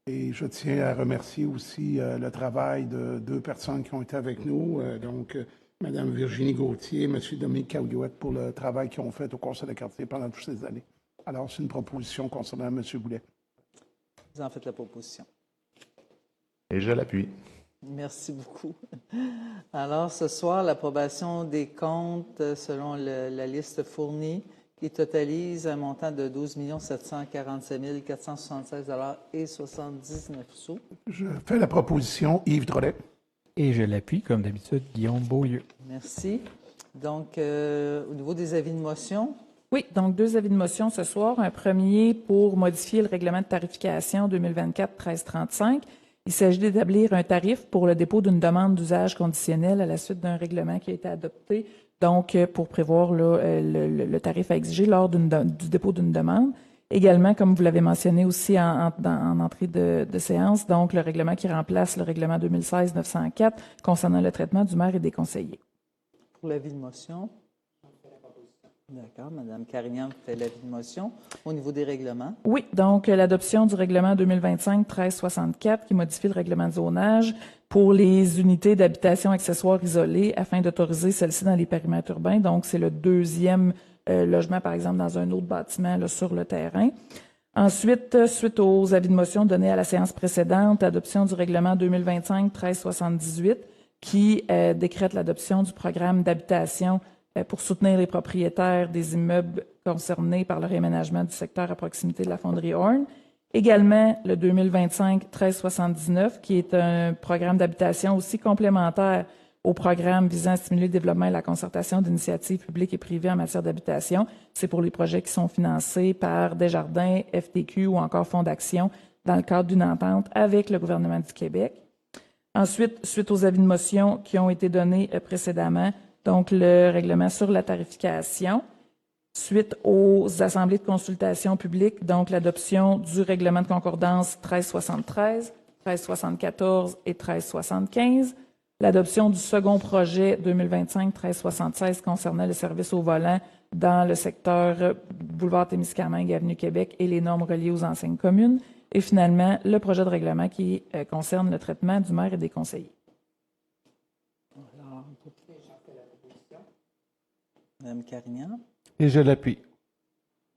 Et je tiens à remercier aussi le travail de 2 personnes qui ont été avec nous, donc Mme Virginie Gauthier et M. Dominique Caouillouette pour le travail qu'ils ont fait au conseil de quartier pendant toutes ces années. Alors, c'est une proposition concernant M. Goulet. Vous en faites la proposition. Et je l'appuie. Merci beaucoup. Alors, ce soir, l'approbation des comptes selon la liste fournie qui totalise un montant de 12 747 476 $ et 79 sous. Je fais la proposition. Yves Drolet. Et je l'appuie, comme d'habitude, Guillaume Beaulieu. Merci. Donc, au niveau des avis de motion. Oui, donc 2 avis de motion ce soir. Un premier pour modifier le règlement de tarification 2024-1335. Il s'agit d'établir un tarif pour le dépôt d'une demande d'usage conditionnel à la suite d'un règlement qui a été adopté, donc pour prévoir là, le tarif à exiger lors du dépôt d'une demande. Également, comme vous l'avez mentionné aussi en entrée de séance, donc le règlement qui remplace le règlement 2016-904 concernant le traitement du maire et des conseillers. Pour l'avis de motion. D'accord. Mme Carignan fait l'avis de motion. Au niveau des règlements. Oui, donc l'adoption du règlement 2025-1364 qui modifie le règlement de zonage pour les unités d'habitation accessoires isolées afin d'autoriser celles-ci dans les périmètres urbains. Donc, c'est le deuxième logement, par exemple, dans un autre bâtiment là, sur le terrain. Ensuite, suite aux avis de motion donnés à la séance précédente, adoption du règlement 2025-1378 qui décrète l'adoption du programme d'habitation pour soutenir les propriétaires des immeubles concernés par le réaménagement du secteur à proximité de la fonderie Horn. Également, le 2025-1379, qui est un programme d'habitation aussi complémentaire au programme visant à stimuler le développement et la concertation d'initiatives publiques et privées en matière d'habitation. C'est pour les projets qui sont financés par Desjardins, FTQ ou encore Fonds d'action dans le cadre d'une entente avec le gouvernement du Québec. Ensuite, suite aux avis de motion qui ont été donnés précédemment, donc le règlement sur la tarification, suite aux assemblées de consultation publique, donc l'adoption du règlement de concordance 1373, 1374 et 1375, l'adoption du second projet 2025-1376 concernant le service au volant dans le secteur boulevard Témiscamingue, avenue Québec et les normes reliées aux enseignes communes, et finalement le projet de règlement qui concerne le traitement du maire et des conseillers. Mme Carignan. Et je l'appuie.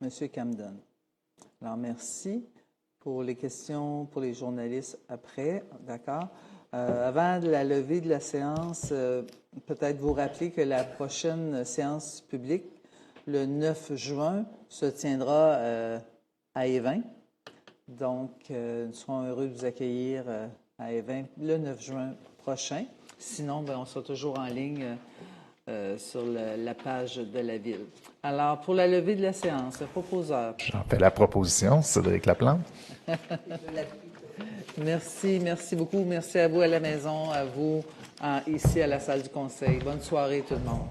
Monsieur Camden. Alors, merci pour les questions pour les journalistes après. D'accord. Avant la levée de la séance, peut-être vous rappeler que la prochaine séance publique, le 9 juin, se tiendra à Évin. Donc, nous serons heureux de vous accueillir à Évin le 9 juin prochain. Sinon, on sera toujours en ligne sur la page de la Ville. Alors, pour la levée de la séance, le proposeur. J'en fais la proposition, Cédric Laplante. Merci beaucoup. Merci à vous à la maison, à vous ici à la salle du Conseil. Bonne soirée tout le monde.